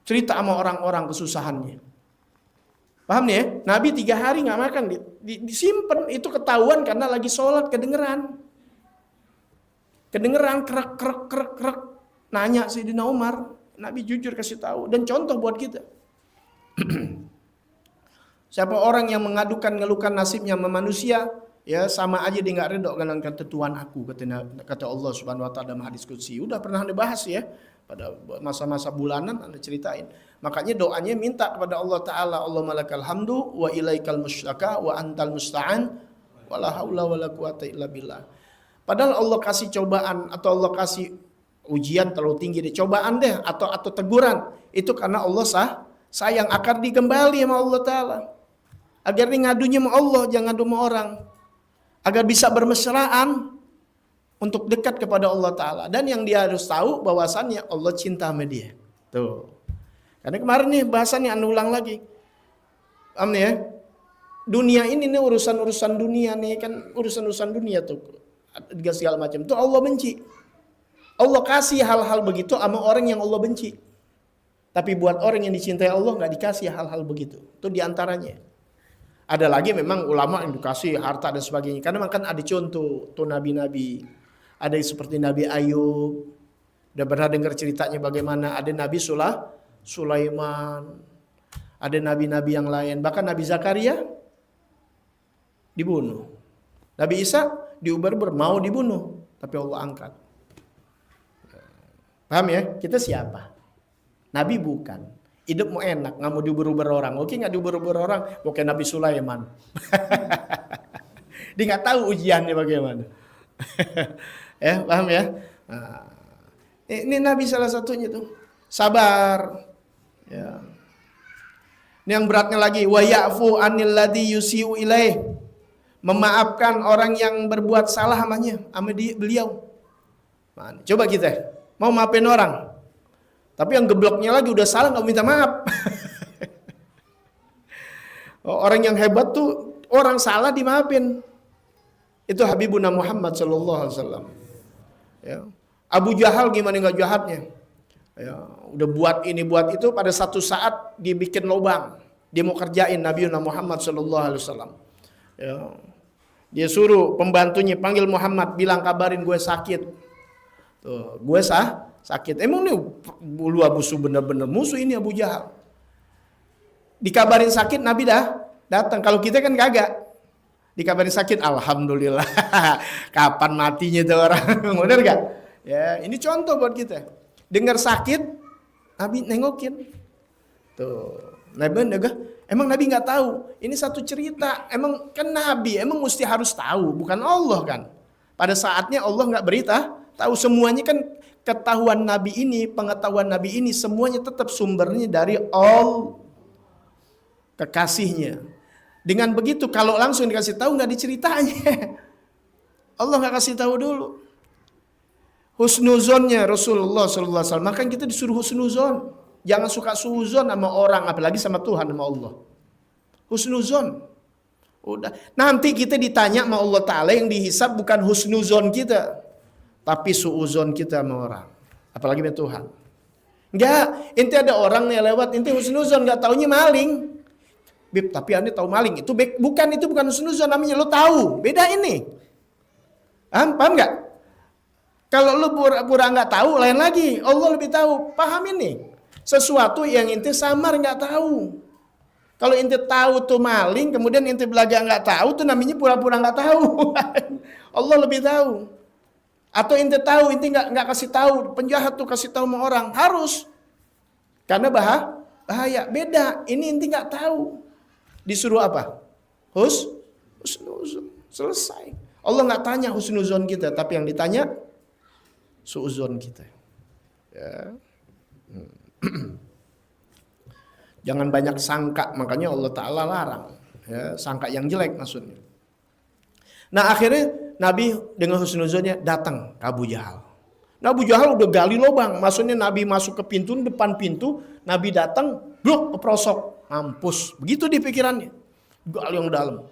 Cerita sama orang-orang kesusahannya. Paham nih ya? Nabi 3 hari nggak makan, disimpan, itu ketahuan karena lagi sholat kedengeran krek. Nanya Sayyidina Umar, Nabi jujur kasih tahu dan contoh buat kita. Siapa orang yang mengadukan ngeluhkan nasibnya sama manusia, ya sama aja dia nggak redok dengan ketentuan aku, kata Allah Subhanahu wa taala dalam hadis qudsi. Udah pernah dibahas ya pada masa-masa bulanan Anda ceritain. Makanya doanya minta kepada Allah taala, Allahumma lakal hamdu wa ilaikal musyraka wa antal musta'an wala haula wala quwata illa billah. Padahal Allah kasih cobaan atau Allah kasih ujian terlalu tinggi deh, cobaan deh atau teguran, itu karena Allah sayang akan dikembali sama Allah taala. Agar dia ngadunya sama Allah, jangan ngadu sama orang. Agar bisa bermesraan untuk dekat kepada Allah Ta'ala. Dan yang dia harus tahu bahwasannya Allah cinta sama dia. Tuh. Karena kemarin nih bahasannya ulang lagi. Paham ya? Dunia ini nih urusan-urusan dunia nih kan, urusan-urusan dunia tuh. Segala macam. Tuh Allah benci. Allah kasih hal-hal begitu sama orang yang Allah benci. Tapi buat orang yang dicintai Allah nggak dikasih hal-hal begitu. Itu diantaranya. Ada lagi memang ulama yang dikasih harta dan sebagainya. Karena kan ada contoh tuh nabi-nabi. Ada seperti Nabi Ayub. Udah pernah dengar ceritanya bagaimana ada Nabi Sulaiman. Ada nabi-nabi yang lain. Bahkan Nabi Zakaria dibunuh. Nabi Isa diuber-uber mau dibunuh. Tapi Allah angkat. Paham ya? Kita siapa? Nabi bukan. Hidup mau enak, nggak mau diuber-uber orang. Oke nggak diuber-uber orang, mau kayak Nabi Sulaiman. Dia nggak tahu ujiannya bagaimana. Ya, paham ya? Nah, ini Nabi salah satunya tuh. Sabar. Ya. Ini yang beratnya lagi. Wa ya'fu 'anil ladzi yusi'u ilaih. Memaafkan orang yang berbuat salah sama beliau. Nah, coba kita mau maafin orang. Tapi yang gebloknya lagi udah salah nggak minta maaf. Orang yang hebat tuh orang salah dimaafin. Itu Habibuna Muhammad sallallahu alaihi wasallam. Ya. Abu Jahal gimana nggak jahatnya? Ya, udah buat ini buat itu, pada satu saat dia bikin lubang. Dia mau kerjain Nabiuna Muhammad sallallahu alaihi wasallam. Ya. Dia suruh pembantunya panggil Muhammad, bilang kabarin gue sakit. Tuh, gue sakit. Emang nih bulu abusu bener-bener musuh ini Abu Jahal. Dikabarin sakit Nabi dah datang. Kalau kita kan kagak. Dikabarin sakit, alhamdulillah. Kapan matinya tuh orang? Bener gak? Ya, ini contoh buat kita. Dengar sakit, Nabi nengokin. Tuh, Nabi enggak. Emang Nabi nggak tahu? Ini satu cerita. Emang kan Nabi, emang mesti harus tahu, bukan Allah kan? Pada saatnya Allah nggak berita, tahu semuanya kan. Ketahuan Nabi ini, pengetahuan Nabi ini semuanya tetap sumbernya dari Allah, kekasihnya. Dengan begitu kalau langsung dikasih tahu nggak diceritanya. Allah nggak kasih tahu dulu. Husnuzonnya Rasulullah sallallahu alaihi wasallam. Maka kita disuruh husnuzon. Jangan suka suuzon sama orang, apalagi sama Tuhan, sama Allah. Husnuzon. Udah. Nanti kita ditanya sama Allah Ta'ala, yang dihisab bukan husnuzon kita, tapi suuzon kita sama orang. Apalagi sama Tuhan. Enggak, ente ada orang nih lewat, ente husnuzon, enggak taunya maling. Bib, tapi anda tahu maling. Itu bukan husnuzon namanya, lo tahu. Beda ini. Paham enggak? Kalau lo pura-pura enggak tahu, lain lagi. Allah lebih tahu. Paham ini? Sesuatu yang ente samar enggak tahu. Kalau ente tahu tuh maling, kemudian ente belaga enggak tahu, tuh namanya pura-pura enggak tahu. Allah lebih tahu. Atau ente tahu, ente nggak kasih tahu, penjahat tuh kasih tahu sama orang, harus, karena bahaya. Beda, ini ente nggak tahu, disuruh apa? Husnuzon, selesai. Allah nggak tanya husnuzon kita, tapi yang ditanya suuzon kita. Ya. Jangan banyak sangka, makanya Allah Ta'ala larang. Ya, sangka yang jelek maksudnya. Nah akhirnya Nabi dengan husnuzonnya datang ke Abu Jahal. Nah, Abu Jahal udah gali lubang. Maksudnya Nabi masuk ke pintu, depan pintu. Nabi datang, blok, keprosok. Mampus. Begitu di pikirannya. Gali yang dalam.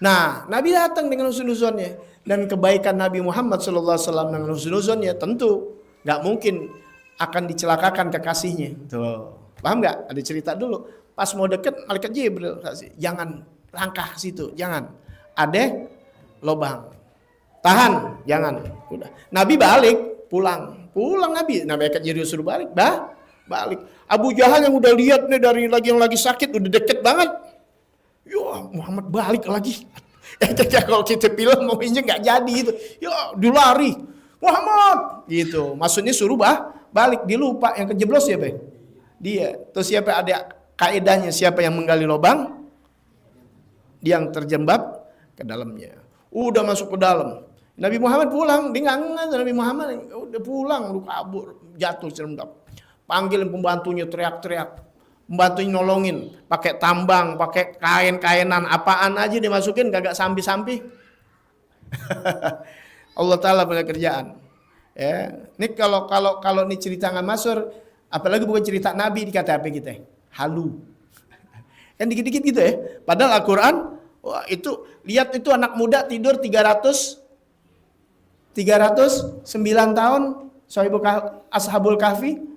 Nah, Nabi datang dengan husnuzonnya. Dan kebaikan Nabi Muhammad SAW dengan husnuzonnya tentu gak mungkin akan dicelakakan kekasihnya. Tuh. Paham gak? Ada cerita dulu. Pas mau deket, malaikat Jibril kasih. Jangan langkah situ. Jangan. Ada lobang, tahan, jangan. Udah. Nabi balik, pulang Nabi. Nabi Jibril suruh balik, balik. Abu Jahal yang udah lihat nih dari yang lagi sakit, udah deket banget. Ya Muhammad balik lagi. Kalau kita film maunya nggak jadi itu. Ya dilari. Muhammad gitu. Maksudnya suruh balik, dia lupa yang kejeblos siapa? Dia. Terus siapa ada kaidahnya, siapa yang menggali lubang? Dia yang terjebak ke dalamnya. Udah masuk ke dalam. Nabi Muhammad pulang, dia nggak Nabi Muhammad udah pulang, lu kabur, jatuh serendap. Panggil pembantunya teriak-teriak. Pembantunya nolongin, pakai tambang, pakai kain-kainan, apaan aja dimasukin, kagak sampi-sampi. Allah Ta'ala punya kerjaan. Ya, ini kalau ini cerita nggak masuk, apalagi bukan cerita Nabi dikata apa kita? Halu. Kan dikit-dikit gitu ya. Padahal Al-Quran, wah itu lihat itu anak muda tidur 9 tahun, Ashabul Kahfi.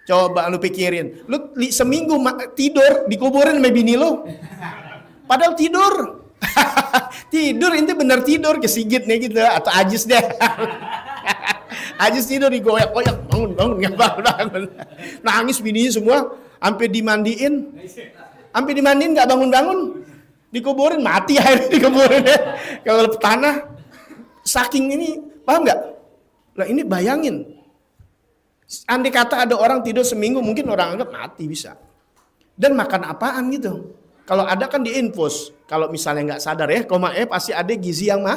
Coba lu pikirin, lu seminggu tidur dikuburin sama bini lu. Padahal tidur. Tidur ini bener tidur kesigit nih gitu atau ajis deh. Ajis tidur digoyak-goyak, bangun enggak bangun. Nangis bininya semua, sampai dimandiin enggak bangun-bangun. Dikuburin mati akhirnya dikuburin ya. Kalau tanah saking ini, paham enggak? Lah ini bayangin. Andai kata ada orang tidur seminggu, mungkin orang anggap mati bisa. Dan makan apaan gitu. Kalau ada kan diinfus. Kalau misalnya nggak sadar ya, pasti ada gizi yang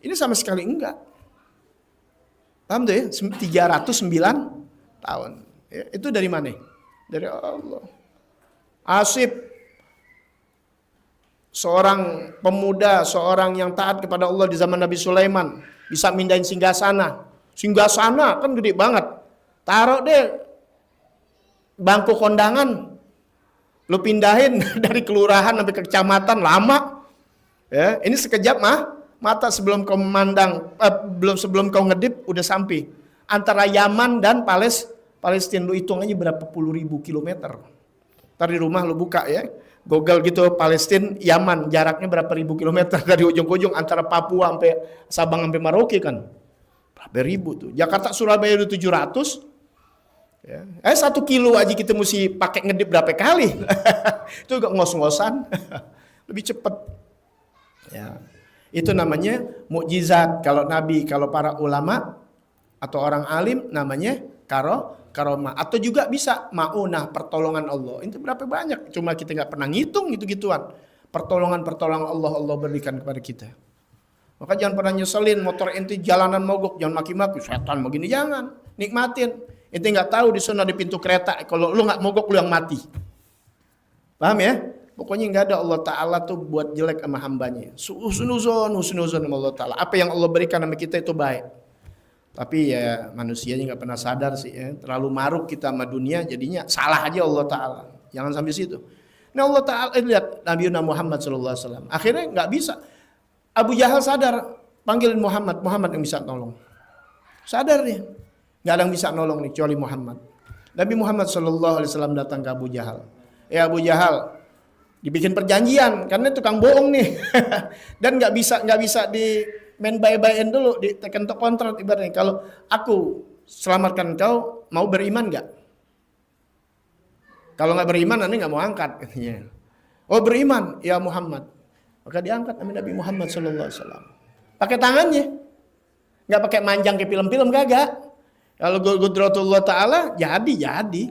ini sama sekali enggak. Paham tuh ya? 309 tahun. Ya, itu dari mana? Dari Allah. Asif. Seorang pemuda, seorang yang taat kepada Allah di zaman Nabi Sulaiman. Bisa mindahin singgasana. Singgasana kan gede banget. Taruh deh bangku kondangan, lu pindahin dari kelurahan sampai ke kecamatan lama. Ya, ini sekejap mata sebelum kau memandang, sebelum kau ngedip udah sampai. Antara Yaman dan Palestina, lu hitung aja berapa puluh ribu kilometer. Ntar di rumah lu buka ya, Google gitu Palestina, Yaman, jaraknya berapa ribu kilometer dari ujung ke ujung antara Papua sampai Sabang sampai Merauke kan. Berapa ribu tuh. Jakarta Surabaya udah 700. Ya. 1 kilo aja kita mesti pakai ngedip berapa kali. Itu gak ngos-ngosan. Lebih cepat. Ya. Itu namanya mukjizat. Kalau Nabi, kalau para ulama atau orang alim namanya karomah. Atau juga bisa maunah, pertolongan Allah. Itu berapa banyak. Cuma kita gak pernah ngitung gitu-gituan. Pertolongan Allah berikan kepada kita. Maka jangan pernah nyeselin motor ente jalanan mogok, jangan maki-maki, setan begini, jangan. Nikmatin. Ente nggak tahu di sana di pintu kereta, kalau lu nggak mogok lu yang mati. Paham ya? Pokoknya nggak ada Allah Ta'ala tuh buat jelek sama hambanya. Husnuzon sama Allah Ta'ala. Apa yang Allah berikan sama kita itu baik. Tapi ya manusianya nggak pernah sadar sih ya. Terlalu maruk kita sama dunia, jadinya salah aja Allah Ta'ala. Jangan sampai situ. Nah Allah Ta'ala, lihat Nabi Muhammad SAW. Akhirnya nggak bisa. Abu Jahal sadar, panggilin Muhammad yang bisa nolong. Sadar dia, nggak ada yang bisa nolong nih kecuali Muhammad. Nabi Muhammad SAW datang ke Abu Jahal. Abu Jahal, dibikin perjanjian karena tukang bohong nih, dan nggak bisa di main bye-byein dulu, ditekan kontrak ibaratnya. Kalau aku selamatkan kau, mau beriman nggak? Kalau nggak beriman, nanti nggak mau angkat. Katanya. Oh beriman, ya Muhammad. Maka diangkat Nabi Muhammad SAW. Pakai tangannya. Nggak pakai manjang ke film-film, kagak. Kalau Qudratullah Ta'ala, jadi.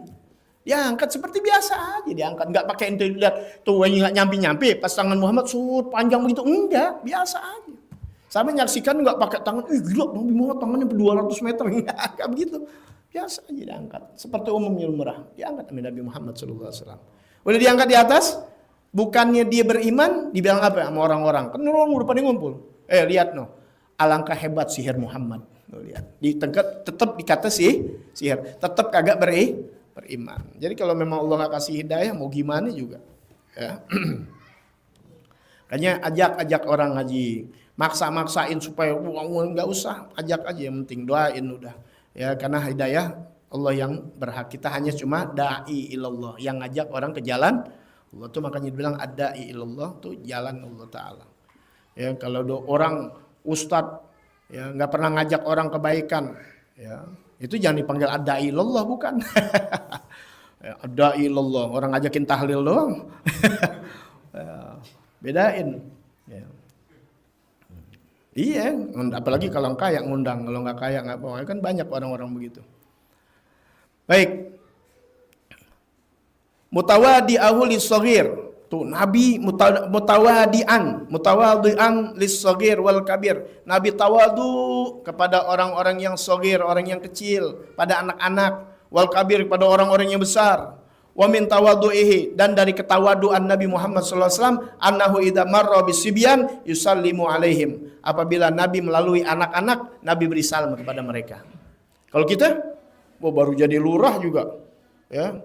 Diangkat seperti biasa aja diangkat. Nggak pakai ente lihat tuh nggak nyampi-nyampi. Pas tangan Muhammad panjang begitu. Enggak, biasa aja. Sama menyaksikan nggak pakai tangan. Gila, Nabi Muhammad tangannya 200 meter. Enggak begitu. Biasa aja diangkat. Seperti umumnya lumrah. Diangkat Nabi Muhammad SAW. Udah diangkat di atas. Bukannya dia beriman, dibilang apa sama orang-orang? Kan orang udah pada ngumpul. Lihat no. Alangkah hebat sihir Muhammad. Lihat. Tetap dikata sihir. Tetap kagak beriman. Jadi kalau memang Allah nggak kasih hidayah, mau gimana juga. Ya. Makanya ajak orang ngaji. Maksa-maksain supaya nggak usah. Ajak aja yang penting. Doain udah. Ya, karena hidayah Allah yang berhak. Kita hanya cuma da'i ilallah. Yang ngajak orang ke jalan Allah tuh, makanya dibilang ad-da'i ilallah tuh jalan Allah Ta'ala. Ya, kalau orang ustadz ya nggak pernah ngajak orang kebaikan, ya itu jangan dipanggil ad-da'i ilallah, bukan. Ya, ad-da'i ilallah, orang ngajakin tahlil doang. Ya, bedain. Ya. Iya, apalagi kalau kaya ngundang, kalau nggak kaya nggak mau, kan banyak orang-orang begitu. Baik, mutawadi ahuli sogir, tuh Nabi mutawadian lis sogir wal kabir. Nabi tawadu kepada orang-orang yang sogir, orang yang kecil, pada anak-anak, wal kabir kepada orang-orang yang besar. Wa min tawadu'ihi, dan dari ketawaduan Nabi Muhammad SAW, annahu idza marra bisibyan yusallimu alaihim. Apabila Nabi melalui anak-anak, Nabi beri salam kepada mereka. Kalau kita, baru jadi lurah juga, ya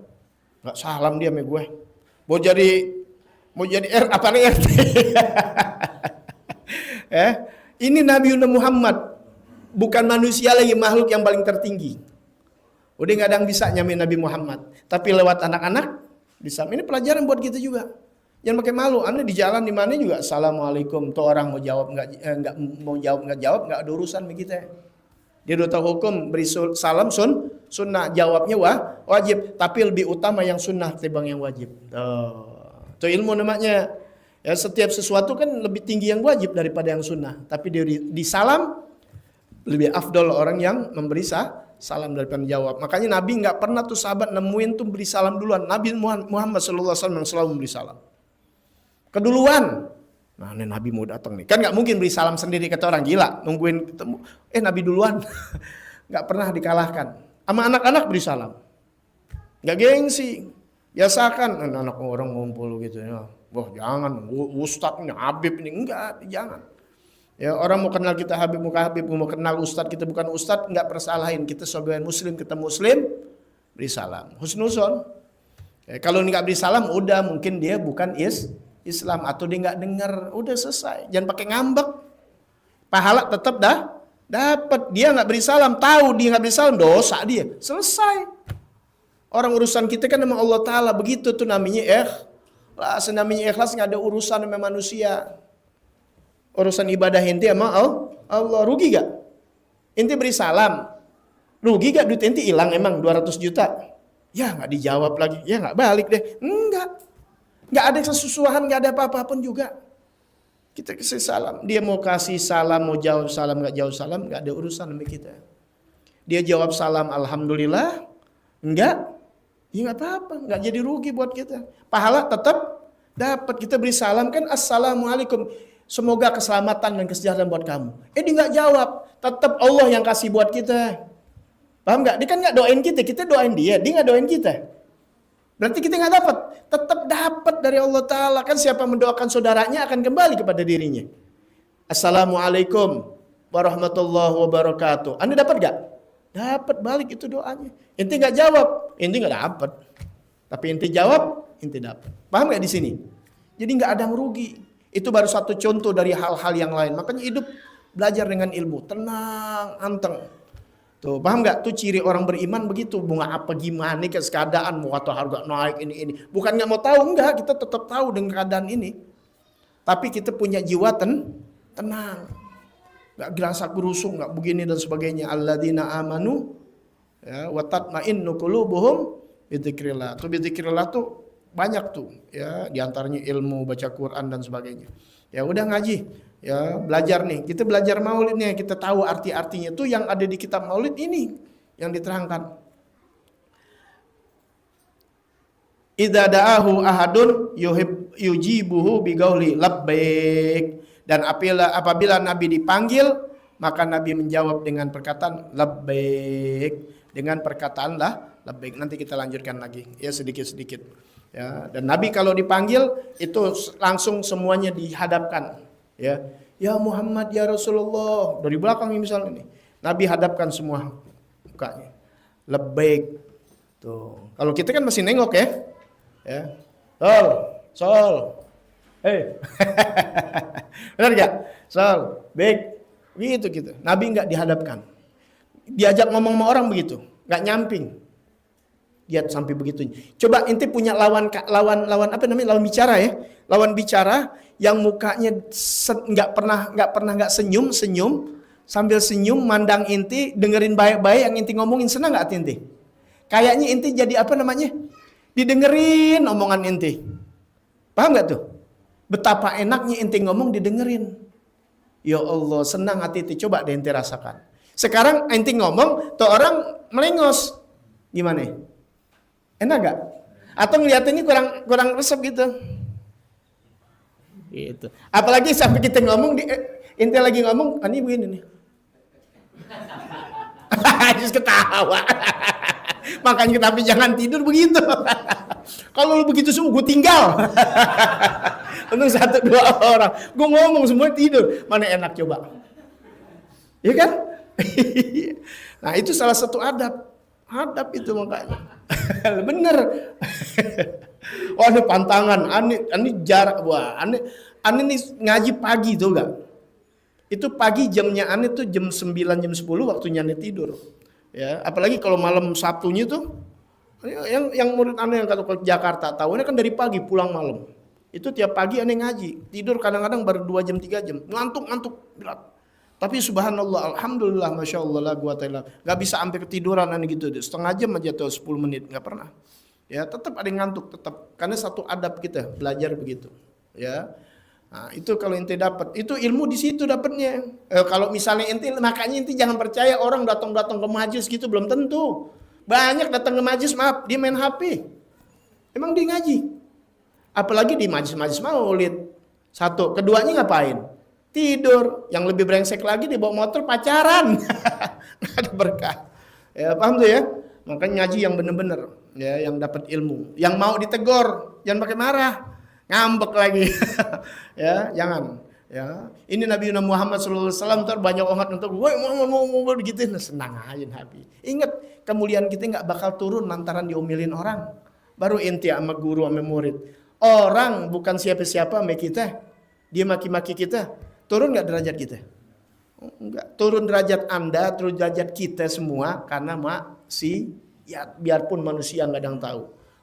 nggak salam dia sama gue. Mau jadi RT. Ini Nabi Muhammad, bukan manusia lagi, makhluk yang paling tertinggi. Udah nggak ada yang bisa nyamain Nabi Muhammad. Tapi lewat anak-anak bisa. Ini pelajaran buat kita juga. Jangan pakai malu. Anda di jalan di mana juga assalamualaikum. Tuh orang mau jawab nggak mau jawab nggak ada urusan sama kita. Dia udah tahu hukum beri salam sunnah, jawabnya wajib. Tapi lebih utama yang sunnah ketimbang yang wajib. Itu ilmu namanya. Ya, setiap sesuatu kan lebih tinggi yang wajib daripada yang sunnah. Tapi dia di salam lebih afdol orang yang memberi salam daripada jawab. Makanya Nabi nggak pernah tuh sahabat nemuin tuh beri salam duluan. Nabi Muhammad SAW yang selalu memberi salam. Keduluan. Nah, ini Nabi mau datang nih. Kan nggak mungkin beri salam sendiri, kata orang gila. Nungguin ketemu. Nabi duluan. Nggak pernah dikalahkan. Sama anak-anak beri salam. Nggak gengsi. Biasakan anak orang ngumpul gitu ya. Wah jangan. Ustadz ini, Habib ini. Enggak, jangan. Ya, orang mau kenal kita Habib, mau kenal Ustadz, kita bukan Ustadz, enggak persalahin. Kita sebagai muslim, kita muslim, beri salam. Husnuzon. Ya, kalau enggak beri salam, udah mungkin dia bukan Islam, atau dia enggak dengar, udah selesai. Jangan pakai ngambek. Pahala tetap dapat. Dia enggak beri salam, tahu dia enggak beri salam, dosa dia. Selesai. Orang urusan kita kan sama Allah Ta'ala, begitu tuh namanya ikhlas. Namanya ikhlas, enggak ada urusan sama manusia. Urusan ibadah ente sama Allah. Rugi gak? Ente beri salam, rugi gak duit ente hilang emang 200 juta? Ya gak dijawab lagi. Ya gak balik deh. Enggak. Gak ada kesusuhan, gak ada apa-apa pun juga. Kita kasih salam. Dia mau kasih salam, mau jawab salam, gak jawab salam, gak ada urusan sama kita. Dia jawab salam alhamdulillah. Enggak. Ya gak apa-apa. Gak jadi rugi buat kita. Pahala tetap dapat. Kita beri salam kan assalamualaikum. Semoga keselamatan dan kesejahteraan buat kamu. Dia nggak jawab. Tetap Allah yang kasih buat kita. Paham nggak? Dia kan nggak doain kita doain dia. Dia nggak doain kita. Berarti kita nggak dapat. Tetap dapat dari Allah Ta'ala. Kan siapa mendoakan saudaranya akan kembali kepada dirinya. Assalamualaikum warahmatullahi wabarakatuh. Anda dapat nggak? Dapat balik itu doanya. Inti nggak jawab. Inti nggak dapat. Tapi inti jawab, inti dapat. Paham nggak di sini? Jadi nggak ada yang rugi. Itu baru satu contoh dari hal-hal yang lain. Makanya hidup belajar dengan ilmu. Tenang, anteng. Tuh, paham nggak? Tuh ciri orang beriman begitu. Bunga apa gimana ke keadaan. Mau atau harga naik ini. Bukan nggak mau tahu. Enggak, kita tetap tahu dengan keadaan ini. Tapi kita punya jiwa tenang. Nggak gerasa gerusung, nggak begini dan sebagainya. Alladzina amanu ya, wa tatma'innu qulubuhum bidzikrillah. Tuh bidzikrillah tuh banyak tuh ya, diantaranya ilmu, baca Quran dan sebagainya. Ya udah ngaji, ya belajar nih. Kita belajar maulid nih, kita tahu arti-artinya tuh yang ada di kitab maulid ini yang diterangkan. Idza da'ahu ahadun yujibuhu biqauli labbaik. Dan apabila Nabi dipanggil, maka Nabi menjawab dengan perkataan labbaik, dengan perkataan labbaik. Nanti kita lanjutkan lagi ya sedikit-sedikit. Ya, dan Nabi kalau dipanggil itu langsung semuanya dihadapkan. Ya Muhammad ya Rasulullah, dari belakang misalnya nih, Nabi hadapkan semua mukanya. Labbaik. Tuh. Kalau kita kan masih nengok ya. Sol. Benar gak? Sol, baik. Begitu gitu. Nabi nggak dihadapkan. Diajak ngomong sama orang begitu, nggak nyamping. Dia sampai begitu. Coba inti punya lawan apa namanya? Lawan bicara ya. Lawan bicara yang mukanya nggak senyum sambil senyum mandang inti, dengerin baik-baik yang inti ngomongin, senang nggak inti? Kayaknya inti jadi apa namanya? Didengerin omongan inti. Paham nggak tuh? Betapa enaknya ente ngomong didengerin. Ya Allah, senang hati ente. Coba deh ente rasakan. Sekarang ente ngomong, tuh orang melengos. Gimana? Enak gak? Atau ngeliatinnya kurang resep gitu. Gitu. Apalagi sampai kita ngomong, ente lagi ngomong, ini begini nih. Terus ketawa. Makanya tapi jangan tidur begitu. Kalau lu begitu semua gue tinggal. Untuk 1-2 orang. Gue ngomong semua tidur. Mana enak coba. Iya kan? Nah itu salah satu adab. Adab itu makanya. Bener. Oh ini pantangan. Ini jarak. Wah, ini nih ngaji pagi tuh gak? Itu pagi jamnya aneh tuh jam 9, jam 10 waktunya aneh tidur. Ya, apalagi kalau malam Sabtunya tuh yang murid aneh yang ke Jakarta tahunya kan dari pagi pulang malam. Itu tiap pagi aneh ngaji, tidur kadang-kadang baru 2 jam 3 jam. Ngantuk berat. Tapi subhanallah, alhamdulillah, masya Allah la quwata illa billah. Gak bisa sampai ketiduran aneh gitu, setengah jam aja atau 10 menit, nggak pernah. Ya, tetap ada yang ngantuk tetap karena satu adab kita belajar begitu. Ya. Nah, itu kalau ente dapat, itu ilmu di situ dapatnya. Kalau misalnya ente, makanya ente jangan percaya orang datang ke majelis gitu, belum tentu. Banyak datang ke majelis, maaf, dia main HP. Emang dia ngaji. Apalagi di majelis maulid. Satu, keduanya ngapain? Tidur. Yang lebih brengsek lagi dia bawa motor pacaran. Nggak ada berkah. Ya, paham tuh ya? Makanya ngaji yang bener-bener, ya, yang dapat ilmu. Yang mau ditegor, jangan pakai marah. Ngambek lagi. Ya, jangan. Ya, ini Nabi Muhammad SAW banyak orang untuk, woi mau begitu, senang aja Nabi. Ingat, kemuliaan kita nggak bakal turun lantaran diomelin orang. Baru inti sama guru sama murid. Orang bukan siapa-siapa sama kita, dia maki-maki kita, turun nggak derajat kita? Enggak, turun derajat Anda, turun derajat kita semua karena maksiat. Biarpun manusia nggak ada yang tahu.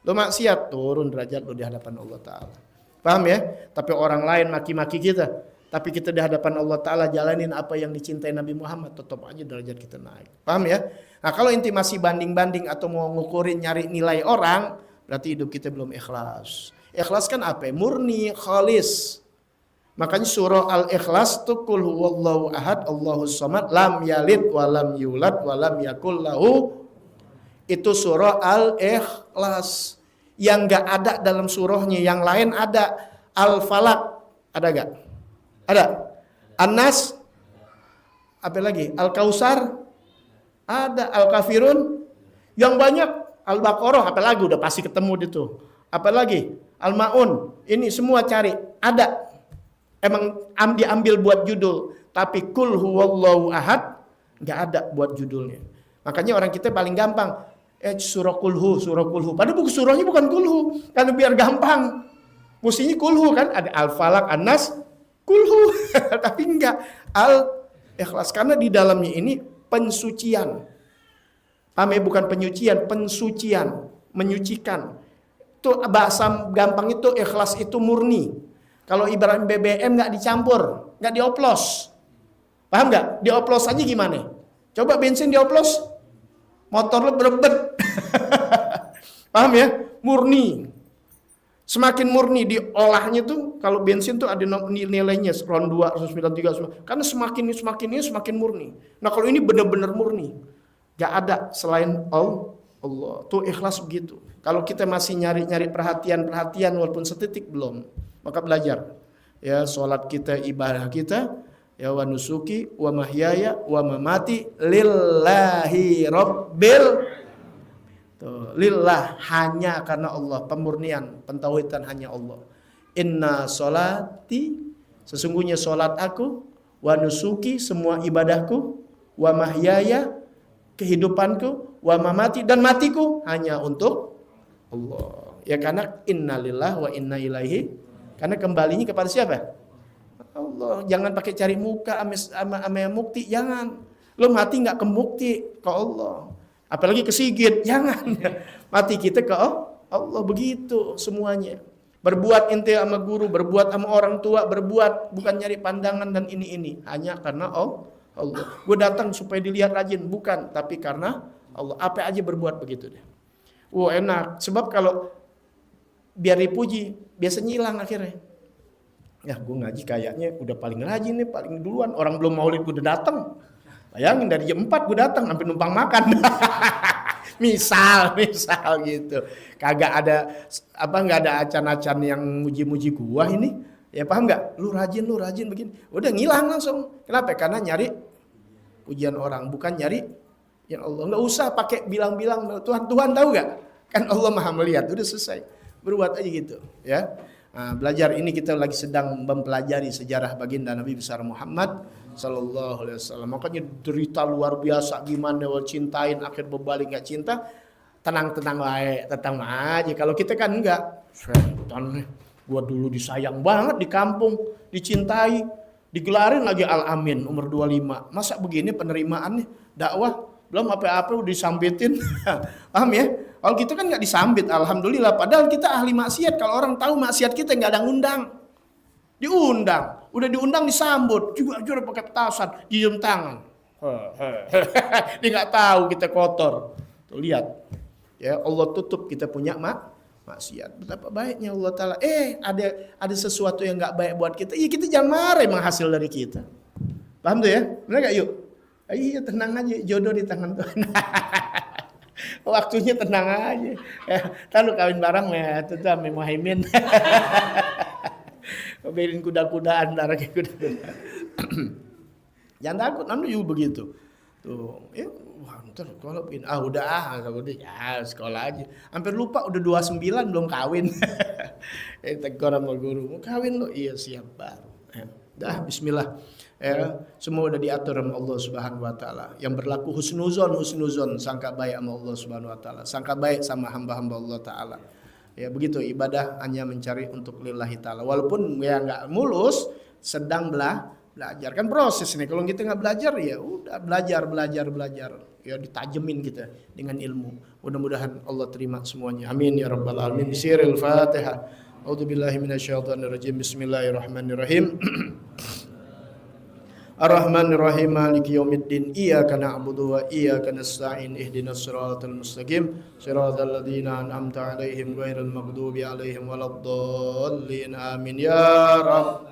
Lo maksiat, turun derajat lo di hadapan Allah Ta'ala. Paham ya? Tapi orang lain maki-maki kita. Tapi kita di hadapan Allah Ta'ala jalanin apa yang dicintai Nabi Muhammad. Tetap aja derajat kita naik. Paham ya? Nah kalau inti masih banding-banding atau mau ngukurin nyari nilai orang. Berarti hidup kita belum ikhlas. Ikhlas kan apa? Murni, khalis. Makanya surah Al-Ikhlas itu Qul huwallahu ahad, Allahus samad, lam yalid walam yulad walam yakul lahu. Itu surah Al-Ikhlas. Yang gak ada dalam surahnya, yang lain ada. Al-Falaq, ada gak? Ada. An-Nas, apa lagi? Al-Kausar, ada. Al-Kafirun, yang banyak. Al-Baqarah, apa lagi? Udah pasti ketemu itu. Apa lagi? Al-Ma'un, ini semua cari. Ada. Emang diambil buat judul. Tapi Qul huwallahu ahad, gak ada buat judulnya. Makanya orang kita paling gampang. Surah kulhu. Padahal buku surahnya bukan kulhu. Karena biar gampang. Mestinya kulhu kan. Ada al-falak, an-nas, kulhu. Tapi enggak. Al-ikhlas. Karena di dalamnya ini pensucian. Paham ya? Bukan penyucian. Pensucian. Menyucikan. Itu bahasa gampang itu ikhlas itu murni. Kalau ibarat BBM enggak dicampur. Enggak dioplos. Paham enggak? Dioplos aja gimana? Coba bensin dioplos. Motor lo berebet. Paham ya? Murni. Semakin murni diolahnya tuh, kalau bensin tuh ada nilainya, ron 2, 93, karena semakin murni. Nah kalau ini benar-benar murni. Gak ada selain Allah. Tuh ikhlas begitu. Kalau kita masih nyari perhatian walaupun setitik belum. Maka belajar. Ya, sholat kita, ibadah kita, ya wa nusuki wa mahyaya wa mamati lillahi rabbil. Tuh, lillah, hanya karena Allah, pemurnian, pentauhidan hanya Allah. Inna sholati, sesungguhnya sholat aku, wa nusuki, semua ibadahku, wa mahyaya, kehidupanku, wa mamati, dan matiku hanya untuk Allah. Ya karena innalillah wa inna ilaihi, karena kembalinya kepada siapa? Allah. Jangan pakai cari muka sama mukti, jangan. Lo mati nggak ke mukti, ke Allah. Apalagi ke sigit, jangan. Mati kita ke Allah, begitu semuanya. Berbuat ente sama guru, berbuat sama orang tua, berbuat bukan nyari pandangan dan ini. Hanya karena Allah. Gue datang supaya dilihat rajin, bukan, tapi karena Allah. Apa aja berbuat begitu deh. Enak. Sebab kalau biar dipuji, biasanya hilang akhirnya. Ya gue ngaji kayaknya udah paling rajin nih, paling duluan. Orang belum maulid gue udah datang. Bayangin dari jam 4 gue datang sampai numpang makan. misal gitu. Kagak ada nggak ada acan-acan yang muji-muji gua ini. Ya paham nggak? Lu rajin begini. Udah ngilang langsung. Kenapa? Karena nyari pujian orang, bukan nyari ya Allah. Nggak usah pakai bilang-bilang Tuhan tahu nggak? Kan Allah Maha melihat. Udah selesai. Berbuat aja gitu, ya. Nah, belajar ini kita lagi sedang mempelajari sejarah baginda Nabi besar Muhammad Sallallahu Alaihi Wasallam. Makanya derita luar biasa gimana cintain akhir berbalik nggak cinta, tenang wae, tenang aja. Kalau kita kan enggak, setan, gua dulu disayang banget di kampung, dicintai, digelarin lagi Al-Amin umur 25. Masa begini penerimaannya dakwah belum apa-apa udah disambitin. Paham ya? Kalau kita kan nggak disambit, alhamdulillah. Padahal kita ahli maksiat. Kalau orang tahu maksiat kita nggak ada ngundang, diundang, udah diundang disambut, juga pakai petasan, cium tangan. Dia nggak tahu kita kotor. Tuh lihat, ya Allah tutup kita punya maksiat. Betapa baiknya Allah Taala. Ada sesuatu yang nggak baik buat kita. Kita jangan marah emang hasil dari kita. Paham tuh ya? Benar nggak yuk? Iya tenang aja, jodoh di tangan Tuhan. Waktunya tenang aja. Kan lu kawin bareng ya, itu tuh sama Muhaimin. Beliin kuda-kudaan, darah kayak kuda-kudaan. Jangan takut, nanti juga begitu. Tuh, ya, wah, ntar kalau udah sekolah aja. Hampir lupa udah 29 belum kawin. Tegur sama guru, mau kawin lo? Iya siap baru. Dah, bismillah. Semua udah diatur sama Allah Subhanahu wa taala. Yang berlaku husnuzon, sangka baik sama Allah Subhanahu wa taala, sangka baik sama hamba-hamba Allah taala. Ya begitu, ibadah hanya mencari untuk lillahi taala. Walaupun ya enggak mulus, sedang belajar. Kan proses nih. Kalau kita enggak belajar ya udah belajar. Ya ditajemin kita dengan ilmu. Mudah-mudahan Allah terima semuanya. Amin ya rabbal alamin. Siril Fatihah. A'udzubillahi minasyaitonirrajim. Bismillahirrahmanirrahim. Ar-Rahmanir-Rahim Maliki yaumiddin Iyyaka na'budu wa iyyaka nasta'in ihdinas siratal mustaqim siratal ladzina an'amta 'alaihim ghairil maghdubi 'alaihim waladdallin amin ya rabb